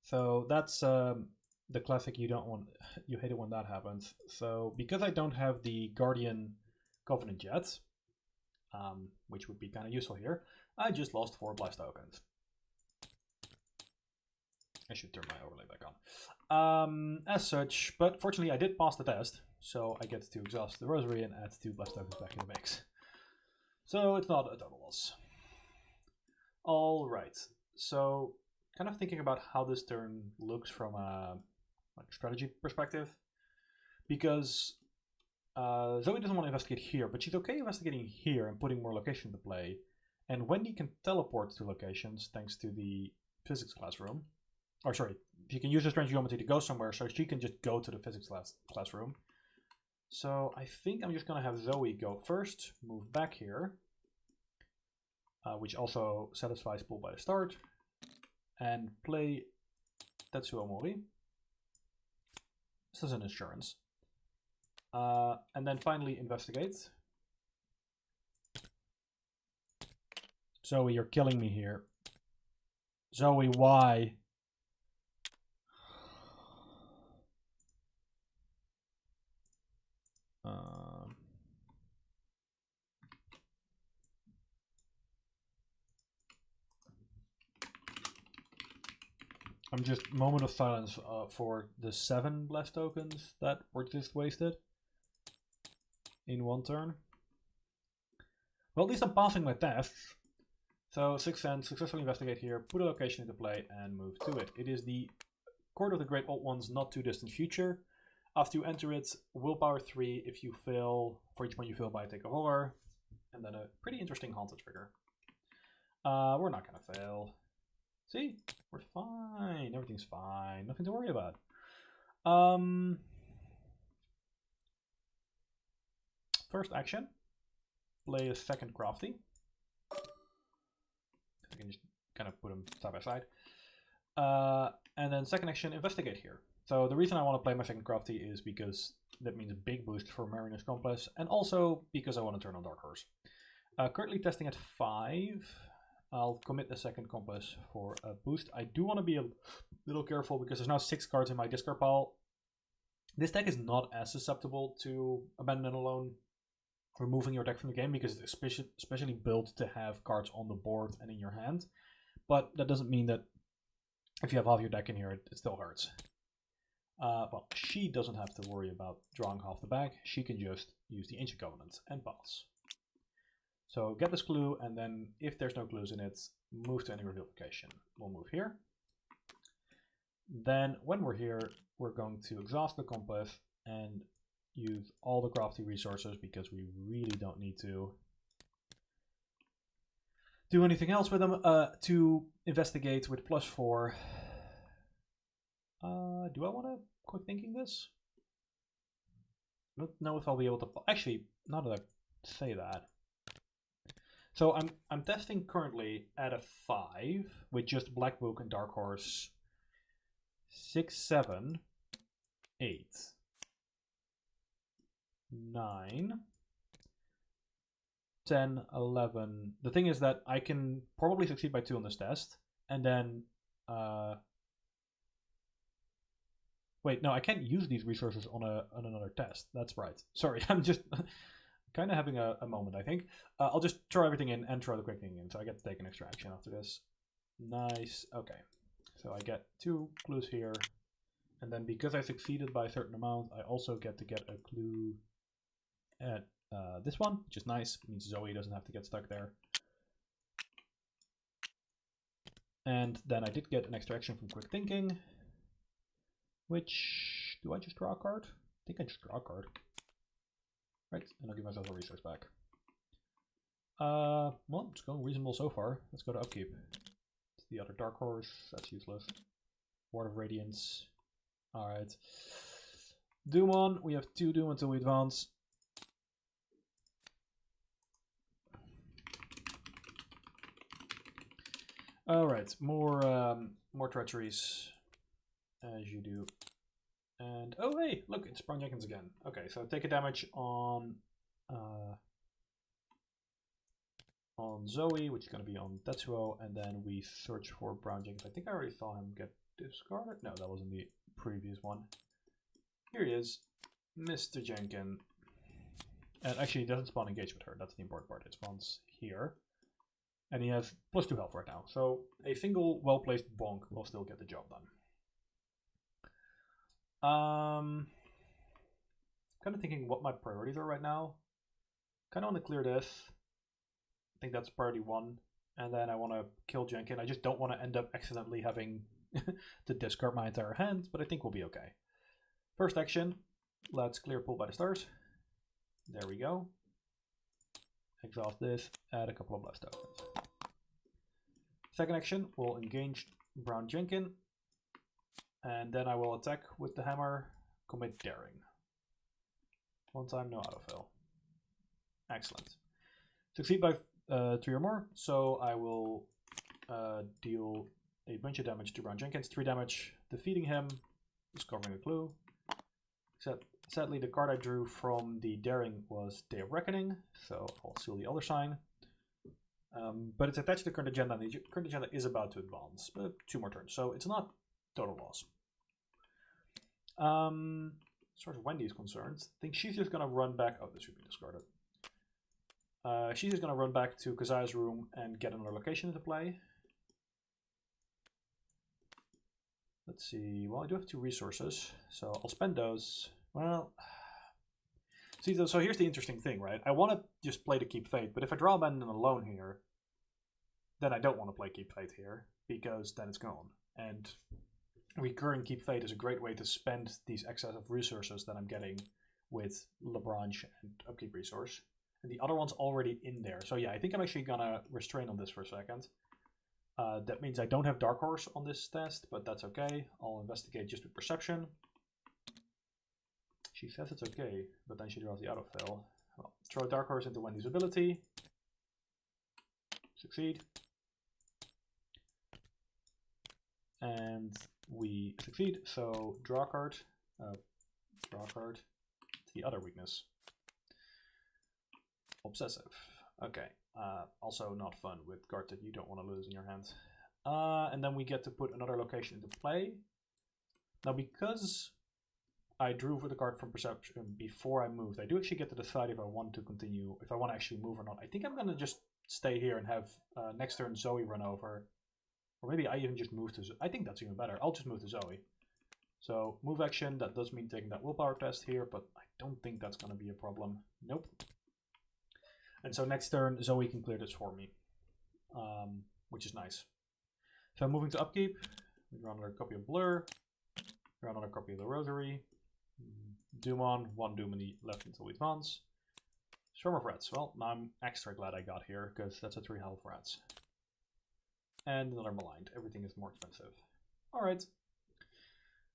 So that's the classic you don't want, you hate it when that happens. So because I don't have the Guardian Covenant yet, which would be kind of useful here, I just lost 4 blast tokens. I should turn my overlay back on. As such, but fortunately I did pass the test, so I get to exhaust the Rosary and add 2 blast tokens back in the mix. So it's not a total loss. Alright, so kind of thinking about how this turn looks from a strategy perspective, because Zoe doesn't want to investigate here, but she's okay investigating here and putting more location into play, and Wendy can teleport to locations thanks to the physics classroom. Or sorry, she can use her strange geometry to go somewhere, so she can just go to the physics classroom. So I think I'm just going to have Zoe go first, move back here, which also satisfies pull by the start, and play Tetsuo Mori. This is an insurance. And then finally investigate. Zoe, you're killing me here. Zoe, why? I'm just moment of silence for the 7 blast tokens that were just wasted in one turn. Well, at least I'm passing my tests. So 6 cents, successfully investigate here, put a location into play, and move to it. It is the Court of the Great Old Ones, not too distant future. After you enter it, willpower 3 if you fail, for each point you fail by take a horror, and then a pretty interesting haunted trigger. We're not gonna fail. See? We're fine. Everything's fine. Nothing to worry about. First action. Play a second Crafty. I can just kind of put them side by side. And then second action, investigate here. So the reason I want to play my second Crafty is because that means a big boost for Marinus Complex, and also because I want to turn on Dark Horse. Currently testing at 5. I'll commit the second Compass for a boost. I do want to be a little careful because there's now 6 cards in my discard pile. This deck is not as susceptible to Abandon Alone removing your deck from the game because it's especially built to have cards on the board and in your hand. But that doesn't mean that if you have half your deck in here, it still hurts. Well, she doesn't have to worry about drawing half the bag. She can just use the Ancient Covenant and pass. So get this clue, and then if there's no clues in it, move to any reveal location. We'll move here. Then when we're here, we're going to exhaust the compass and use all the crafty resources because we really don't need to do anything else with them. To investigate with +4. Do I want to quick thinking this? I don't know if I'll be able to. Actually, now that I say that. So I'm testing currently at a 5 with just Black Book and Dark Horse. 6, 7, 8, 9, 10, 11. The thing is that I can probably succeed by 2 on this test, and then wait, no, I can't use these resources on another test. That's right. Sorry, I'm just kind of having a moment, I think. I'll just throw everything in and throw the quick thing in, so I get to take an extra action after this. Nice. Okay. So I get 2 clues here. And then because I succeeded by a certain amount, I also get to get a clue at this one, which is nice. It means Zoe doesn't have to get stuck there. And then I did get an extra action from quick thinking. Which, do I just draw a card? I think I just draw a card. Right, and I'll give myself a resource back. Well, it's going reasonable so far. Let's go to upkeep. It's the other Dark Horse, that's useless. Ward of Radiance. Alright. Doom on, we have 2 Doom until we advance. Alright, more treacheries. As you do. And, oh hey, look, it's Brown Jenkins again. Okay, so take a damage on Zoe, which is going to be on Tetsuo, and then we search for Brown Jenkins. I think I already saw him get discarded. No, that wasn't the previous one. Here he is, Mr. Jenkins. And actually, he doesn't spawn engaged with her. That's the important part. It spawns here. And he has +2 health right now. So a single well-placed bonk will still get the job done. Kind of thinking what my priorities are right now. Kind of want to clear this. I think that's priority 1. And then I want to kill Jenkins. I just don't want to end up accidentally having to discard my entire hand, but I think we'll be okay. First action, let's clear Pool by the Stars. There we go. Exhaust this, add a couple of blast tokens. Second action, we'll engage Brown Jenkins. And then I will attack with the hammer, commit daring. 1 time, no autofill. Excellent. Succeed by 3 or more, so I will deal a bunch of damage to Brown Jenkins. 3 damage, defeating him, discovering a clue. Sadly, the card I drew from the daring was Day of Reckoning, so I'll seal the other sign. But it's attached to the current agenda, and the current agenda is about to advance. 2 more turns, so it's not total loss. As far as Wendy is concerned, I think she's just going to run back. Oh, this should be discarded. She's just going to run back to Kazaya's room and get another location into play. Let's see. Well, I do have 2 resources, so I'll spend those. Well, see, so here's the interesting thing, right? I want to just play to Keep Fate, but if I draw Abandon alone here, then I don't want to play Keep Fate here, because then it's gone. And recurring Keep Fate is a great way to spend these excess of resources that I'm getting with Labranche and Upkeep Resource. And the other one's already in there. So yeah, I think I'm actually gonna restrain on this for a second. That means I don't have Dark Horse on this test, but that's okay. I'll investigate just with Perception. She says it's okay, but then she draws the autofill. Well, throw Dark Horse into Wendy's ability. Succeed. And we succeed, so draw a card. Draw a card. It's the other weakness. Obsessive. Okay. Also not fun with cards that you don't want to lose in your hand. And then we get to put another location into play. Now, because I drew for the card from Perception before I moved, I do actually get to decide if I want to continue, if I want to actually move or not. I think I'm going to just stay here and have next turn Zoe run over. Or maybe I even just move to Zoe. I think that's even better. I'll just move to Zoe. So move action, that does mean taking that willpower test here, but I don't think that's going to be a problem. Nope. And so next turn, Zoey can clear this for me, which is nice. So moving to upkeep, we draw another copy of Blur, draw another copy of the Rosary, Doom on, 1 Doom in the left until we advance. Swarm of Rats. Well, now I'm extra glad I got here, because that's a 3 health Rats. And another Maligned. Everything is more expensive. Alright.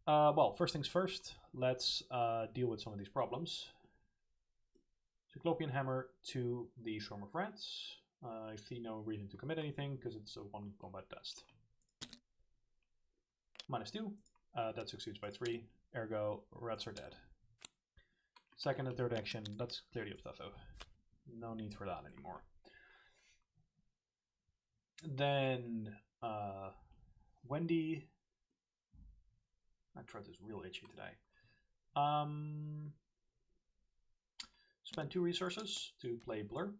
Well, first things first, let's deal with some of these problems. Cyclopean Hammer to the Swarm of Rats. I see no reason to commit anything, because it's a 1 combat test. -2. That succeeds by 3. Ergo, Rats are dead. Second and third action, let's clear the obstacle. No need for that anymore. Then, Wendy. My throat is real itchy today. Spend 2 resources to play Blur.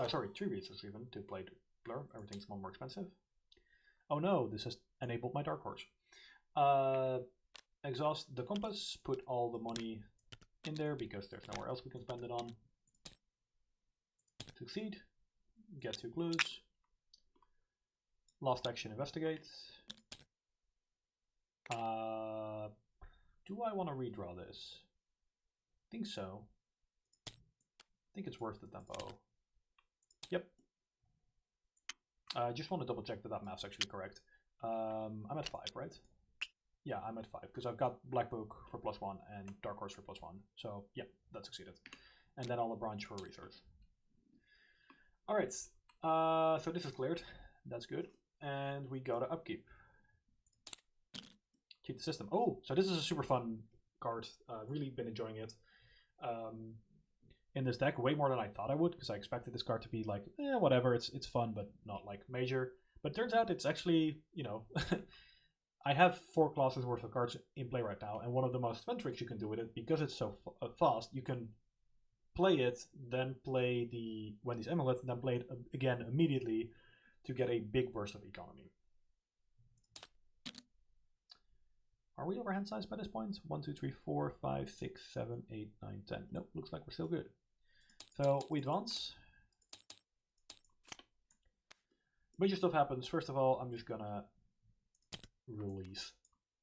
Sorry, 3 resources even to play Blur. Everything's more expensive. Oh no, this has enabled my Dark Horse. Exhaust the compass, put all the money in there because there's nowhere else we can spend it on. Succeed. Get 2 clues. Last action, investigate. Do I want to redraw this? I think so. I think it's worth the tempo. Yep. I just want to double check that that math's actually correct. I'm at 5, right? Yeah, I'm at 5 because I've got Black Book for +1 and Dark Horse for +1. So yeah, that succeeded. And then I'll branch for research. Alright, so this is cleared. That's good. And we go to upkeep. Keep the system. Oh, so this is a super fun card. Really been enjoying it. In this deck, way more than I thought I would, because I expected this card to be like, whatever, it's fun, but not like major. But turns out it's actually, you know, I have 4 classes worth of cards in play right now, and one of the most fun tricks you can do with it, because it's so fast, you can play it, then play the Wendy's Amulet, and then play it again immediately to get a big burst of economy. Are we over hand size by this point? 1, 2, 3, 4, 5, 6, 7, 8, 9, 10. Nope, looks like we're still good. So we advance. Bunch of stuff happens. First of all, I'm just gonna release.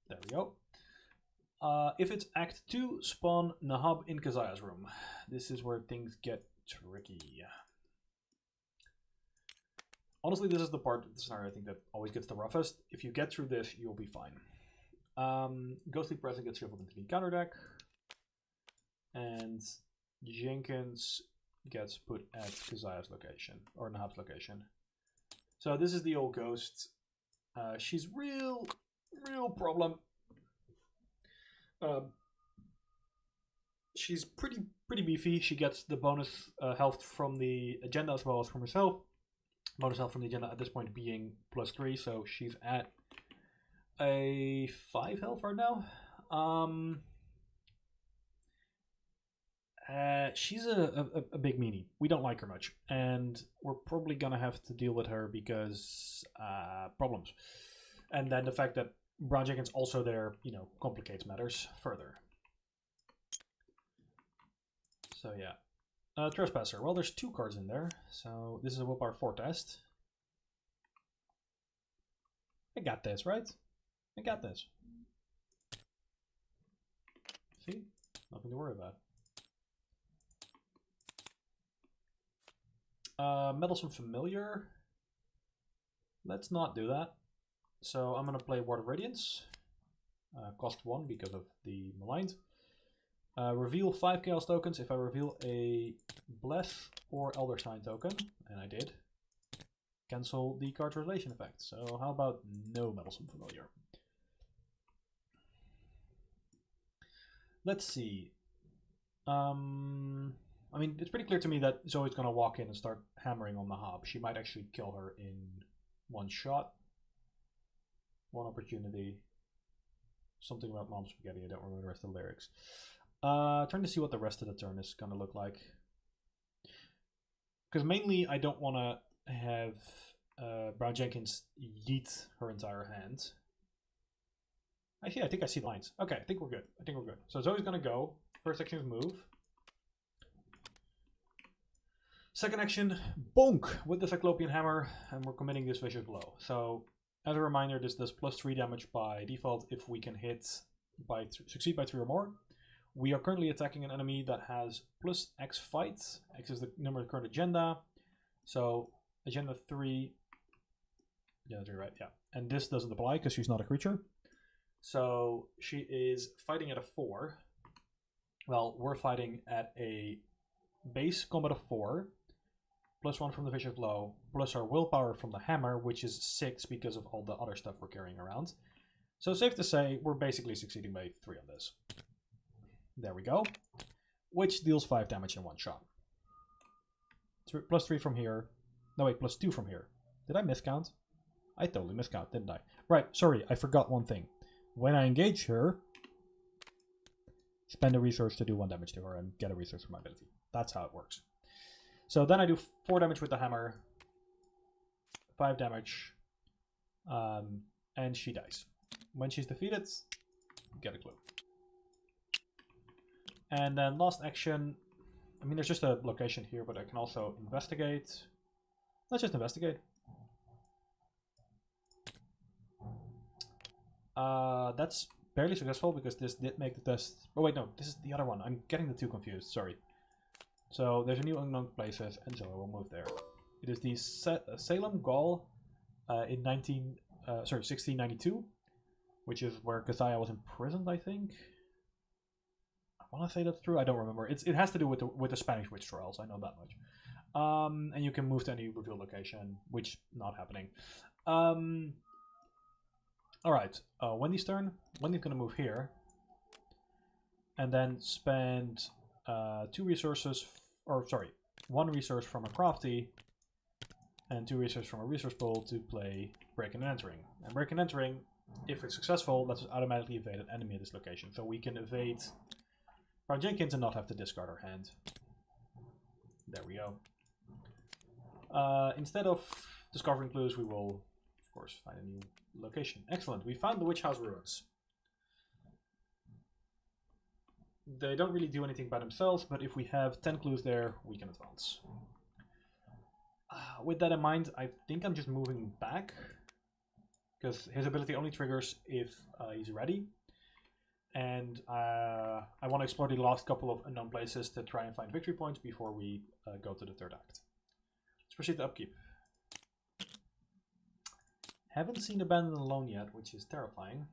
There we go. If it's Act 2, spawn Nahab in Kazaya's room. This is where things get tricky. Honestly, this is the part of the scenario I think that always gets the roughest. If you get through this, you'll be fine. Ghostly Present gets shuffled into the counter deck. And Jenkins gets put at Kazaya's location, or Nahab's location. So this is the old ghost. She's real problem. She's pretty beefy. She gets the bonus health from the agenda as well as from herself. Bonus health from the agenda at this point being +3, so she's at a 5 health right now. She's a big meanie. We don't like her much, and we're probably gonna have to deal with her because problems. And then the fact that Brown Jenkins also there, you know, complicates matters further. So yeah. Trespasser. Well, there's 2 cards in there, so this is a willpower 4 test. I got this, right? I got this. See? Nothing to worry about. Meddlesome Familiar. Let's not do that. So I'm going to play Ward of Radiance. Cost 1 because of the Maligned. Reveal 5 Chaos tokens if I reveal a Bless or Elder Sign token, and I did. Cancel the card translation effect. So how about no Meddlesome Familiar? Let's see. I mean, it's pretty clear to me that Zoe's gonna walk in and start hammering on Nahab. She might actually kill her in 1 shot. 1 opportunity. Something about Mom Spaghetti, I don't remember the rest of the lyrics. Trying to see what the rest of the turn is gonna look like. Because mainly I don't want to have Brown Jenkins yeet her entire hand. I think I see the lines. Okay, I think we're good. I think we're good. So Zoe's gonna go. First action is move. Second action, bonk with the Cyclopean Hammer, and we're committing this vicious blow. So, as a reminder, this does +3 damage by default if we can succeed by 3 or more. We are currently attacking an enemy that has +X fight. X is the number of current agenda. So, agenda 3. Yeah, that's right, yeah. And this doesn't apply because she's not a creature. So, she is fighting at a 4. Well, we're fighting at a base combat of 4. +1 from the vicious blow, plus our willpower from the hammer, which is 6 because of all the other stuff we're carrying around. So safe to say, we're basically succeeding by 3 on this. There we go. Which deals 5 damage in one shot. +3 from here. No wait, +2 from here. Did I miscount? I totally miscount, didn't I? Right, sorry, I forgot one thing. When I engage her, spend a resource to do 1 damage to her and get a resource for my ability. That's how it works. So then I do 4 damage with the hammer, 5 damage, and she dies. When she's defeated, get a clue. And then last action, I mean there's just a location here, but I can also investigate. Let's just investigate. That's barely successful because this did make the test. Oh wait, no, this is the other one. I'm getting the two confused, sorry. So there's a new unknown places, and so I will move there. It is the Salem Gaul in 1692, which is where Cathaya was imprisoned, I think. I want to say that's true. I don't remember. It has to do with the Spanish witch trials. I know that much. And you can move to any revealed location, which not happening. All right, Wendy's turn. Wendy's gonna move here, and then spend 2 resources. Or sorry, 1 resource from a crafty and 2 resources from a resource pool to play Breaking and Entering. And Breaking and Entering, if it's successful, lets us automatically evade an enemy at this location. So we can evade Brown Jenkins and not have to discard our hand. There we go. Instead of discovering clues, we will, of course, find a new location. Excellent, we found the Witch House ruins. They don't really do anything by themselves, but if we have 10 clues there, we can advance. With that in mind, I think I'm just moving back, because his ability only triggers if he's ready. And I want to explore the last couple of unknown places to try and find victory points before we go to the 3rd act. Let's proceed to upkeep. Haven't seen Abandoned Alone yet, which is terrifying.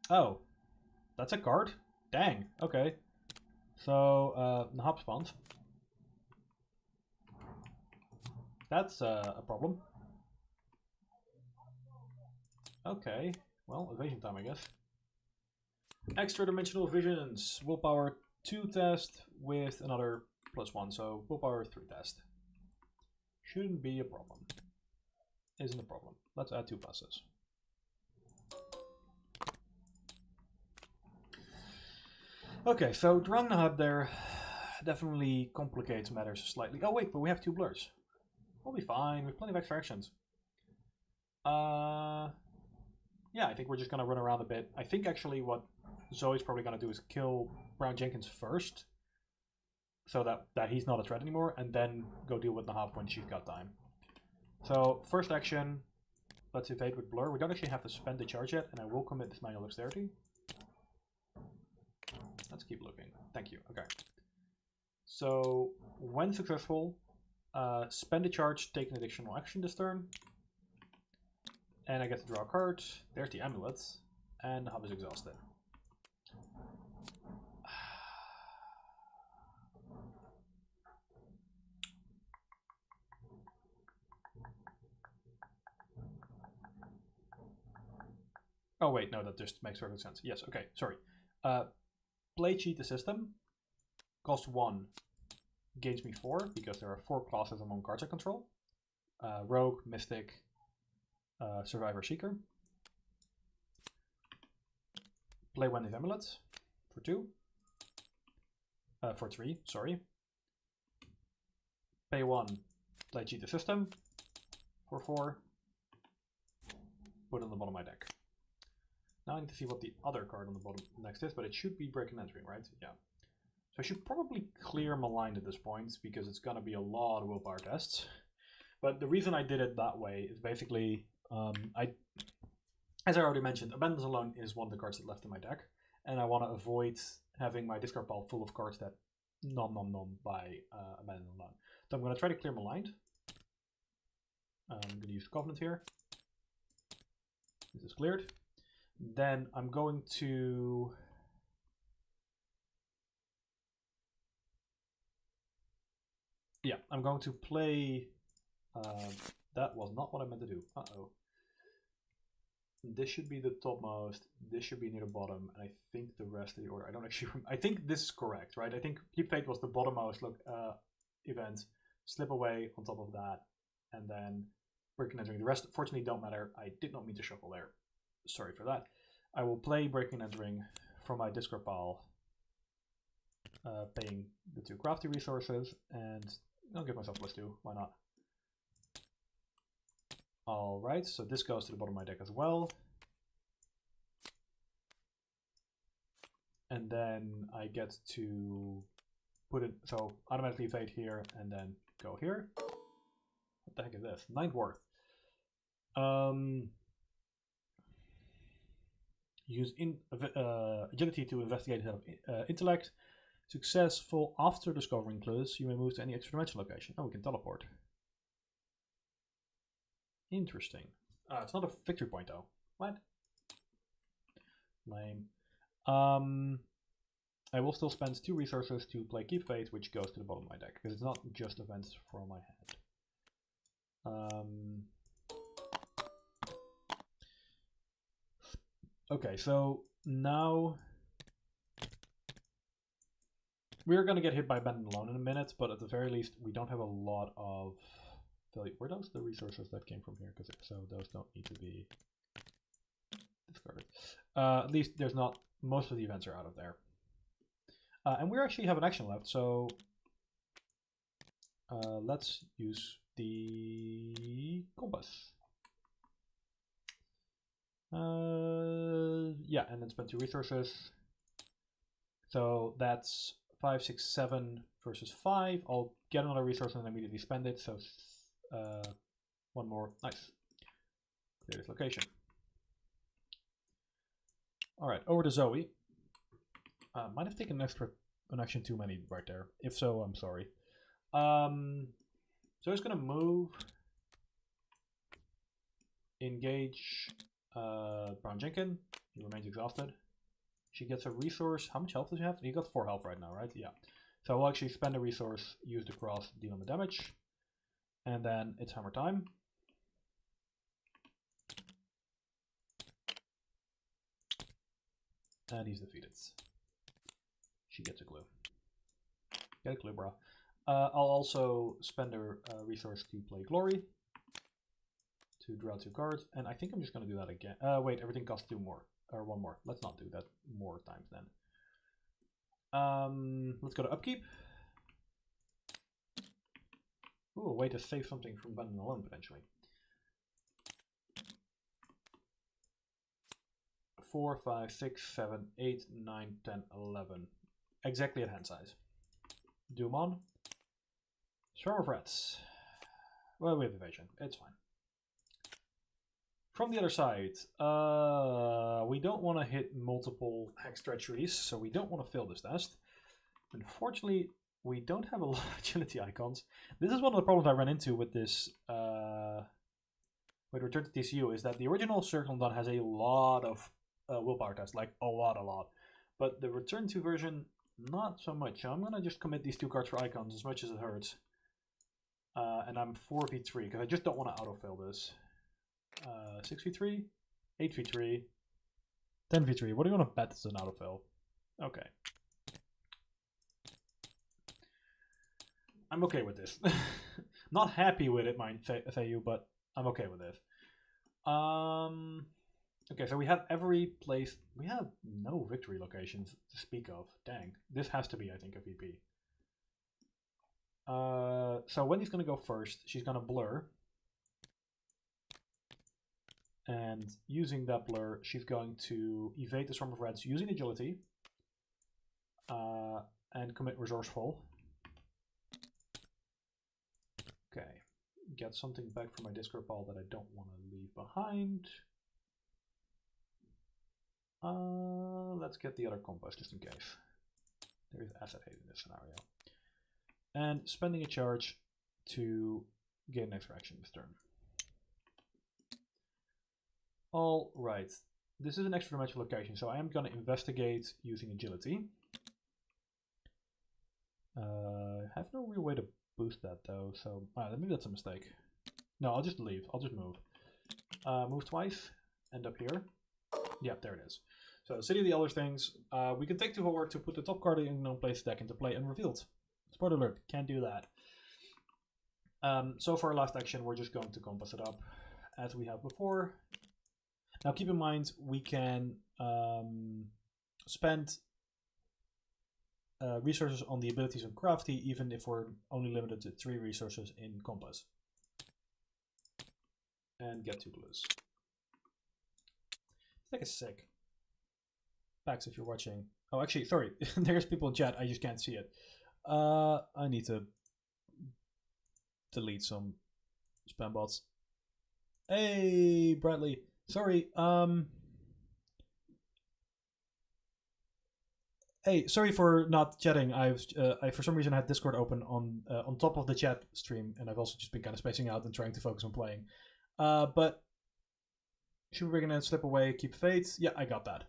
Oh, that's a card? Dang, okay. So, Nahab spawns. That's a problem. Okay, well, evasion time, I guess. Extra dimensional visions. Willpower 2 test with another +1, so willpower 3 test. Shouldn't be a problem. Isn't a problem. Let's add 2 pluses. Okay, so drawing Nahab there definitely complicates matters slightly. Oh wait, but we have 2 blurs. We'll be fine, we have plenty of extra actions. Yeah, I think we're just gonna run around a bit. I think actually what Zoe's probably gonna do is kill Brown Jenkins first, so that he's not a threat anymore, and then go deal with Nahab when she's got time. So, first action, let's evade with Blur. We don't actually have to spend the charge yet, and I will commit this manual dexterity. Let's keep looking. Thank you. Okay. So, when successful, spend a charge, take an additional action this turn. And I get to draw a card. There's the amulet. And the hub is exhausted. Oh wait, no, that just makes perfect sense. Yes, okay, sorry. Play cheat the system. Cost 1. Gains me 4, because there are 4 classes among cards I control. Rogue, Mystic, Survivor, Seeker. Play Wendy's Amulet for 2. For 3, sorry. Pay 1, play cheat the system for 4. Put it on the bottom of my deck. Now I need to see what the other card on the bottom next is, but it should be Break and Entering, right? Yeah. So I should probably clear Maligned at this point, because it's going to be a lot of willpower tests. But the reason I did it that way is basically, as I already mentioned, Abandons Alone is one of the cards that left in my deck, and I want to avoid having my discard pile full of cards that nom by Abandons Alone. So I'm going to try to clear Maligned. I'm going to use Covenant here. This is cleared. Then I'm going to... Yeah, I'm going to play... that was not what I meant to do. Uh-oh. This should be the topmost, this should be near the bottom, and I think the rest of the order, I don't actually remember. I think this is correct, right? I think Keep Fate was the bottommost event, Slip Away on top of that, and then Breaking and Entering. The rest, fortunately, don't matter. I did not mean to shuffle there. Sorry for that. I will play Breaking and Entering from my discard pile, paying the 2 crafty resources, and I'll give myself +2. Why not? Alright, so this goes to the bottom of my deck as well. And then I get to put it, so automatically fade here and then go here. What the heck is this? 9th Worth. Use agility to investigate instead of intellect. Successful after discovering clues, you may move to any extra dimension location. Oh, we can teleport. Interesting. It's not a victory point though. What? Lame. I will still spend 2 resources to play Keep Fate, which goes to the bottom of my deck, because it's not just events from my hand. Okay, so now we're going to get hit by Abandoned Alone in a minute, but at the very least, we don't have a lot of value. Were those the resources that came from here? Because if so, those don't need to be discarded. At least there's not, most of the events are out of there. And we actually have an action left, so let's use the compass. Yeah, and then spend 2 resources. So that's 5, 6, 7 versus 5. I'll get another resource and immediately spend it. So 1 more. Nice. Clear this location. All right, over to Zoey. Might have taken an action too many right there. If so, I'm sorry. Zoey's gonna move, engage Brown Jenkin. He remains exhausted. She gets a resource. How much health does she have? He got 4 health right now, right? Yeah. So I will actually spend a resource, use the cross, deal on the damage. And then it's hammer time. And he's defeated. She gets a clue. Get a clue, bro. I'll also spend a resource to play Glory. To draw 2 cards. And I think I'm just going to do that again. Wait, everything costs 2 more. Or 1 more. Let's not do that more times then. Let's go to upkeep. Ooh, a way to save something from Abandoned Alone, potentially. 4, 5, 6, 7, 8, 9, 10, 11. Exactly at hand size. Doom on. Swarm of Rats. Well, we have evasion. It's fine. From the other side, we don't want to hit multiple Hex Treacheries, so we don't want to fail this test. Unfortunately, we don't have a lot of agility icons. This is one of the problems I ran into with this, with Return to TCU, is that the original Circle and Dawn has a lot of willpower tests, like a lot. But the Return to version, not so much. So I'm going to just commit these 2 cards for icons as much as it hurts. And I'm 4v3, because I just don't want to autofill this. 6v3, 8v3, 10v3. What do you want to bet is an autofill? Okay. I'm okay with this. Not happy with it, mind you, but I'm okay with this. Okay, so we have every place. We have no victory locations to speak of. Dang. This has to be, I think, a VP. So Wendy's gonna go first. She's gonna blur. And using that blur, she's going to evade the Swarm of Reds using agility. And commit resourceful. Okay. Get something back from my Discord pile that I don't want to leave behind. Let's get the other compass just in case. There is asset hate in this scenario. And spending a charge to gain an extra action this turn. All right. This is an extra dimensional location, so I am going to investigate using agility. I have no real way to boost that though, so maybe that's a mistake. No, I'll just leave. I'll just move. Move twice. End up here. Yeah, there it is. So, City of the Elder Things. We can take 2 forward to put the top card in Unknown Place deck into play unrevealed. Spoiler alert, can't do that. So for our last action, we're just going to compass it up as we have before. Now keep in mind, we can spend resources on the abilities of Crafty, even if we're only limited to 3 resources in Compass. And get 2 blues. This deck is sick. Pax, if you're watching. Oh, actually, sorry. There's people in chat. I just can't see it. I need to delete some spam bots. Hey, Bradley. Sorry. Hey, sorry for not chatting. I for some reason had Discord open on top of the chat stream, and I've also just been kind of spacing out and trying to focus on playing. But should we gonna slip away? Keep faith. Yeah, I got that.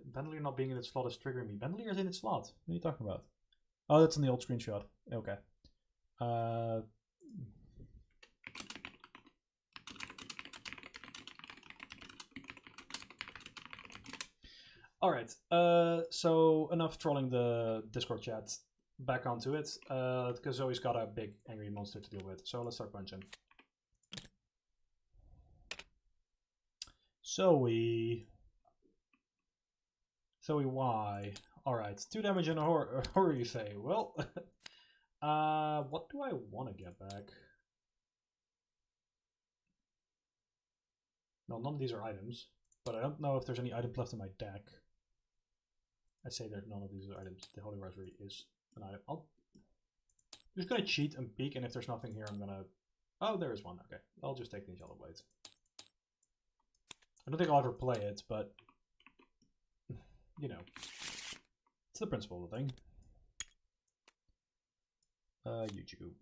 Bandolier not being in its slot is triggering me. Bandolier is in its slot. What are you talking about? Oh, that's in the old screenshot. Okay. Alright, so enough trolling the Discord chat. Back onto it, because Zoe's got a big angry monster to deal with. So let's start punching. Zoe, why? Alright, 2 damage and a horror, you say? Well, what do I want to get back? No, none of these are items, but I don't know if there's any items left in my deck. I say that none of these are items. The Holy Rosary is an item. I'm just going to cheat and peek, and if there's nothing here, I'm going to... Oh, there is one. Okay, I'll just take these yellow blades. I don't think I'll ever play it, but... You know. It's the principle of the thing. YouTube.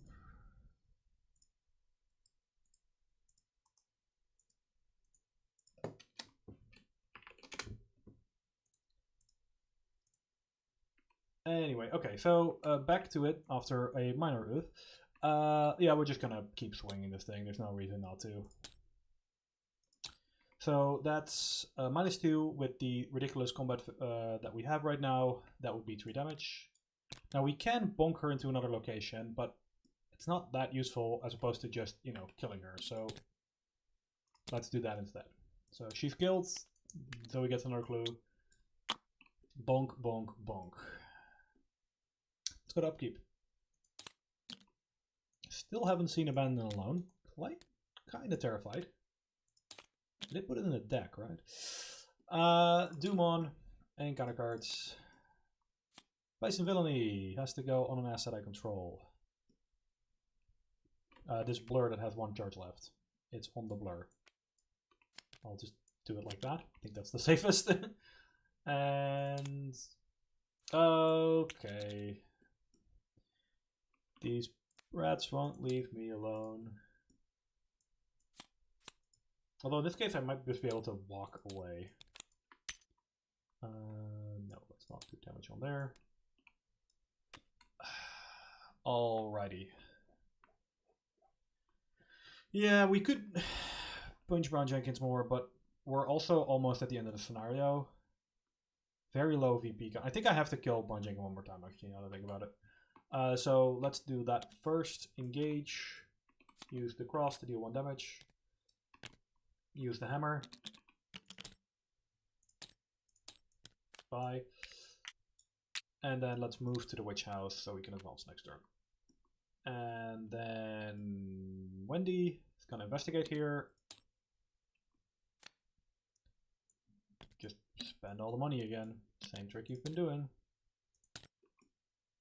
Anyway, okay, so back to it after a minor oof. Yeah, we're just gonna keep swinging this thing. There's no reason not to. So that's -2 with the ridiculous combat that we have right now. That would be 3 damage. Now we can bonk her into another location, but it's not that useful as opposed to just, you know, killing her. So let's do that instead. So she's killed, so we get another clue. Bonk, bonk, bonk. Let's go to upkeep. Still haven't seen Abandon Alone. Quite kind of terrified. They put it in the deck, right? Doom on. Encounter cards. Vice and Villainy has to go on an asset I control. This blur that has 1 charge left. It's on the blur. I'll just do it like that. I think that's the safest. And... okay. These rats won't leave me alone. Although in this case I might just be able to walk away. No, let's not do damage on there. Alrighty. Yeah, we could punch Brown Jenkins more, but we're also almost at the end of the scenario. Very low VP. I think I have to kill Brown Jenkins one more time, actually, now that I think about it. So let's do that first. Engage. Use the cross to deal 1 damage. Use the hammer. Bye. And then let's move to the witch house so we can advance next turn. And then Wendy is gonna investigate here. Just spend all the money again. Same trick you've been doing.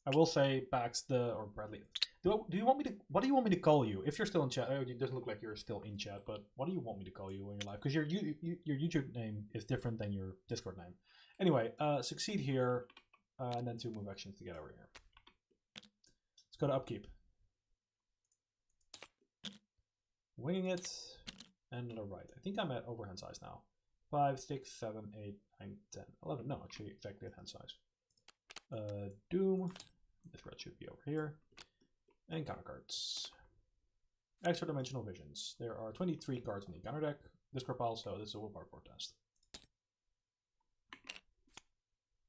I will say, Pax, or Bradley. Do you want me to? What do you want me to call you? If you're still in chat, it doesn't look like you're still in chat. But what do you want me to call you in your life? Because your YouTube name is different than your Discord name. Anyway, succeed here, and then 2 move actions to get over here. Let's go to upkeep. Winging it, and another right. I think I'm at overhand size now. 5, 6, 7, 8, 9, 10, 11. No, actually, exactly at hand size. Doom. This red should be over here. And counter cards. Extra dimensional visions. There are 23 cards in the counter deck. Discard pile, so this is a willpower forecast.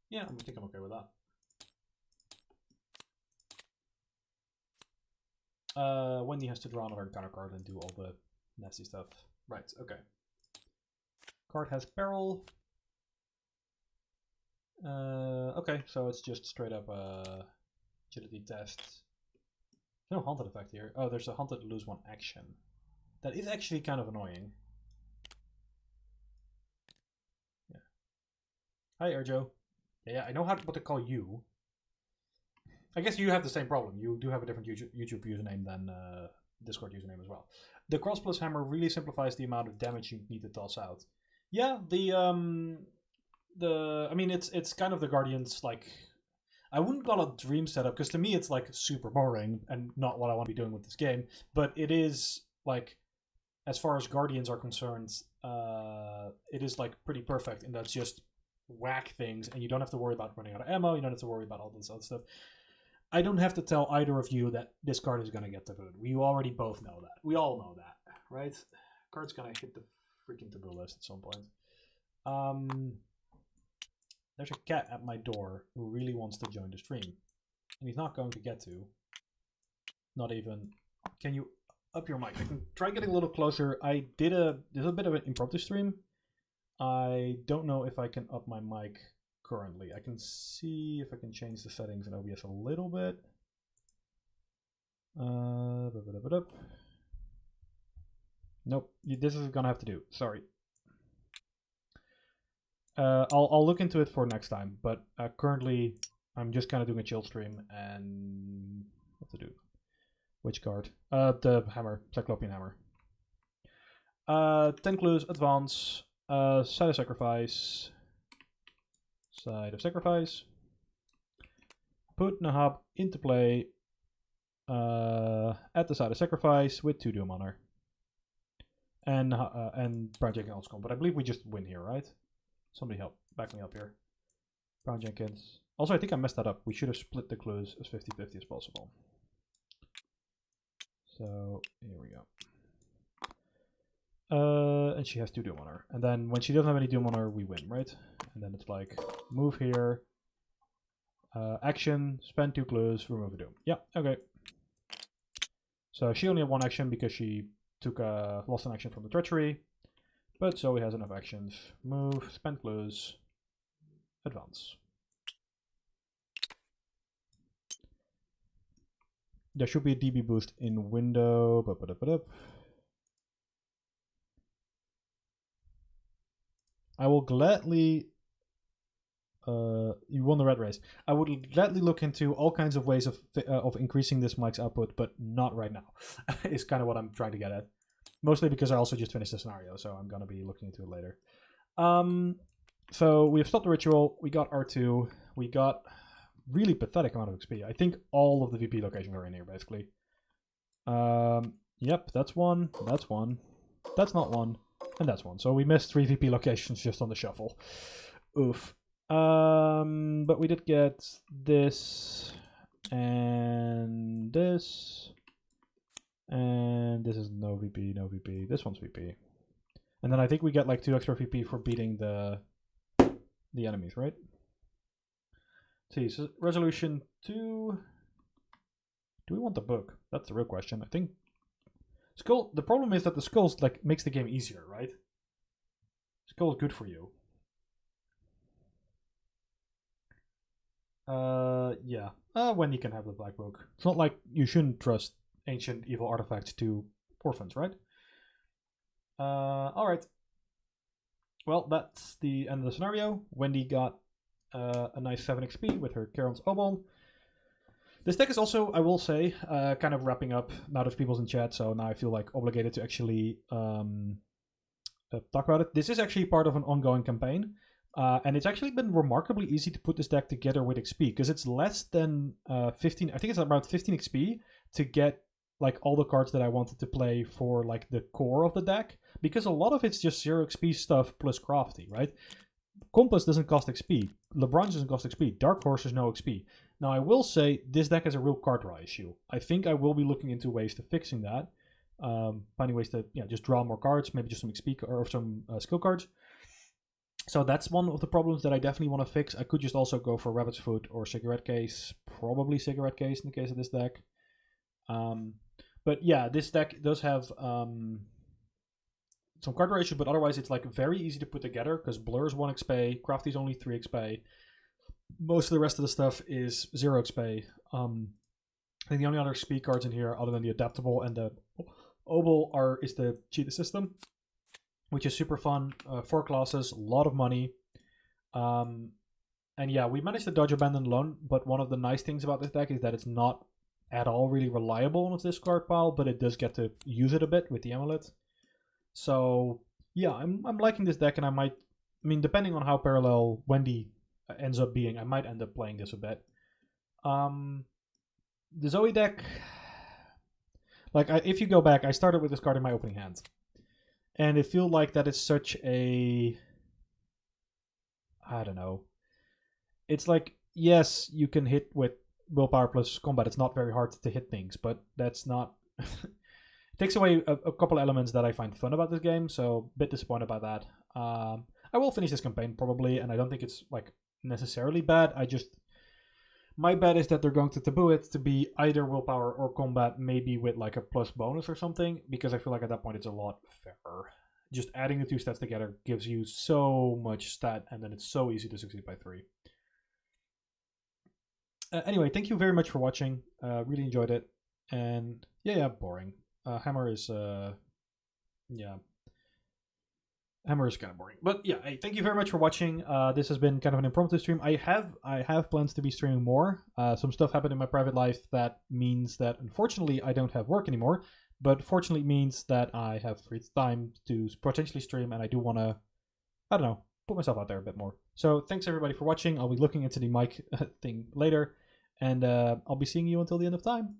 Yeah, I think I'm okay with that. Wendy has to draw another counter card and do all the nasty stuff. Right, okay. Card has peril. Okay, so it's just straight up agility test. No haunted effect here. Oh, there's a haunted lose 1 action. That is actually kind of annoying. Yeah. Hi, Erjo. Yeah, I know what to call you. I guess you have the same problem. You do have a different YouTube username than Discord username as well. The cross plus hammer really simplifies the amount of damage you need to toss out. Yeah, I mean, it's kind of the Guardians, like, I wouldn't call it dream setup, because to me it's like super boring and not what I want to be doing with this game, but it is, like, as far as Guardians are concerned, it is, like, pretty perfect, and that's just whack things, and you don't have to worry about running out of ammo, you don't have to worry about all this other stuff. I don't have to tell either of you that this card is going to get tabooed. We already both know that. We all know that, right? Card's going to hit the freaking taboo list at some point. There's a cat at my door who really wants to join the stream. And he's not going to get to. Not even... Can you up your mic? I can try getting a little closer. There's a bit of an impromptu stream. I don't know if I can up my mic currently. I can see if I can change the settings in OBS a little bit. Nope, this is gonna have to do. Sorry. I'll look into it for next time, but currently I'm just kind of doing a chill stream and what to do. Which card? The hammer, Cyclopean hammer. 10 clues, advance, side of sacrifice, put Nahab into play at the side of sacrifice with 2 Doom Honor. And Brown Jenkins combo, but I believe we just win here, right? Somebody help, back me up here. Brown Jenkins. Also, I think I messed that up. We should have split the clues as 50-50 as possible. So, here we go. And she has 2 Doom on her. And then when she doesn't have any Doom on her, we win, right? And then it's like, move here. Action, spend 2 clues, remove a Doom. Yeah, okay. So she only had 1 action because she took lost an action from the treachery. But Zoe has enough actions. Move, spend clues, advance. There should be a DB boost in window. I will gladly... you won the red race. I would gladly look into all kinds of ways of increasing this mic's output, but not right now. Is kind of what I'm trying to get at. Mostly because I also just finished the scenario, so I'm going to be looking into it later. So we have stopped the ritual. We got R2. We got really pathetic amount of XP. I think all of the VP locations are in here, basically. Yep, that's one. That's one. That's not one. And that's one. So we missed 3 VP locations just on the shuffle. Oof. But we did get this and this. And this is no VP, no VP. This one's VP. And then I think we get like 2 extra VP for beating the enemies, right? Let's see, so resolution 2. Do we want the book? That's the real question. I think skull. The problem is that the skulls like makes the game easier, right? Skull is good for you. Yeah. Wendy can have the Black Book. It's not like you shouldn't trust ancient evil artifacts to orphans, right? Alright. Well, that's the end of the scenario. Wendy got a nice 7 XP with her Charon's Obol. This deck is also, I will say, kind of wrapping up now that people's in chat, so now I feel like obligated to actually talk about it. This is actually part of an ongoing campaign, and it's actually been remarkably easy to put this deck together with XP, because it's less than 15, I think it's about 15 XP to get like all the cards that I wanted to play for like the core of the deck, because a lot of it's just 0 XP stuff plus crafty, right? Compass doesn't cost XP, LeBron doesn't cost XP, Dark Horse is no XP. Now I will say this deck has a real card draw issue. I think I will be looking into ways to fixing that. Finding ways to just draw more cards, maybe just some XP or some skill cards. So that's one of the problems that I definitely want to fix. I could just also go for Rabbit's Foot or Cigarette Case. Probably Cigarette Case in the case of this deck. But yeah, this deck does have some card draw issue, but otherwise it's like very easy to put together because Blur is 1 XP, Crafty's only 3 XP. Most of the rest of the stuff is 0 XP. I think the only other speed cards in here, other than the Adaptable and the Obol, is the Cheetah System, which is super fun. 4 classes, a lot of money. And yeah, we managed to dodge Abandoned Loan, but one of the nice things about this deck is that it's not at all really reliable on its discard pile, but it does get to use it a bit with the Amulet. So yeah, I'm liking this deck, and I mean, depending on how parallel Wendy ends up being, I might end up playing this a bit. The Zoey deck, like if you go back, I started with this card in my opening hand, and it feels like that is such a, I don't know. It's like, yes, you can hit with willpower plus combat. It's not very hard to hit things, but that's not. It takes away a couple elements that I find fun about this game, so a bit disappointed by that. I will finish this campaign probably, and I don't think it's like necessarily bad. My bet is that they're going to taboo it to be either willpower or combat, maybe with like a plus bonus or something, because I feel like at that point it's a lot fairer. Just adding the 2 stats together gives you so much stat, and then it's so easy to succeed by 3. Anyway, thank you very much for watching. Really enjoyed it, and yeah, boring. Hammer is Hammer is kind of boring. But yeah, hey, thank you very much for watching. This has been kind of an impromptu stream. I have plans to be streaming more. Some stuff happened in my private life that means that unfortunately I don't have work anymore, but fortunately means that I have free time to potentially stream, and I do want to, I don't know, put myself out there a bit more. So thanks everybody for watching. I'll be looking into the mic thing later, and I'll be seeing you until the end of time.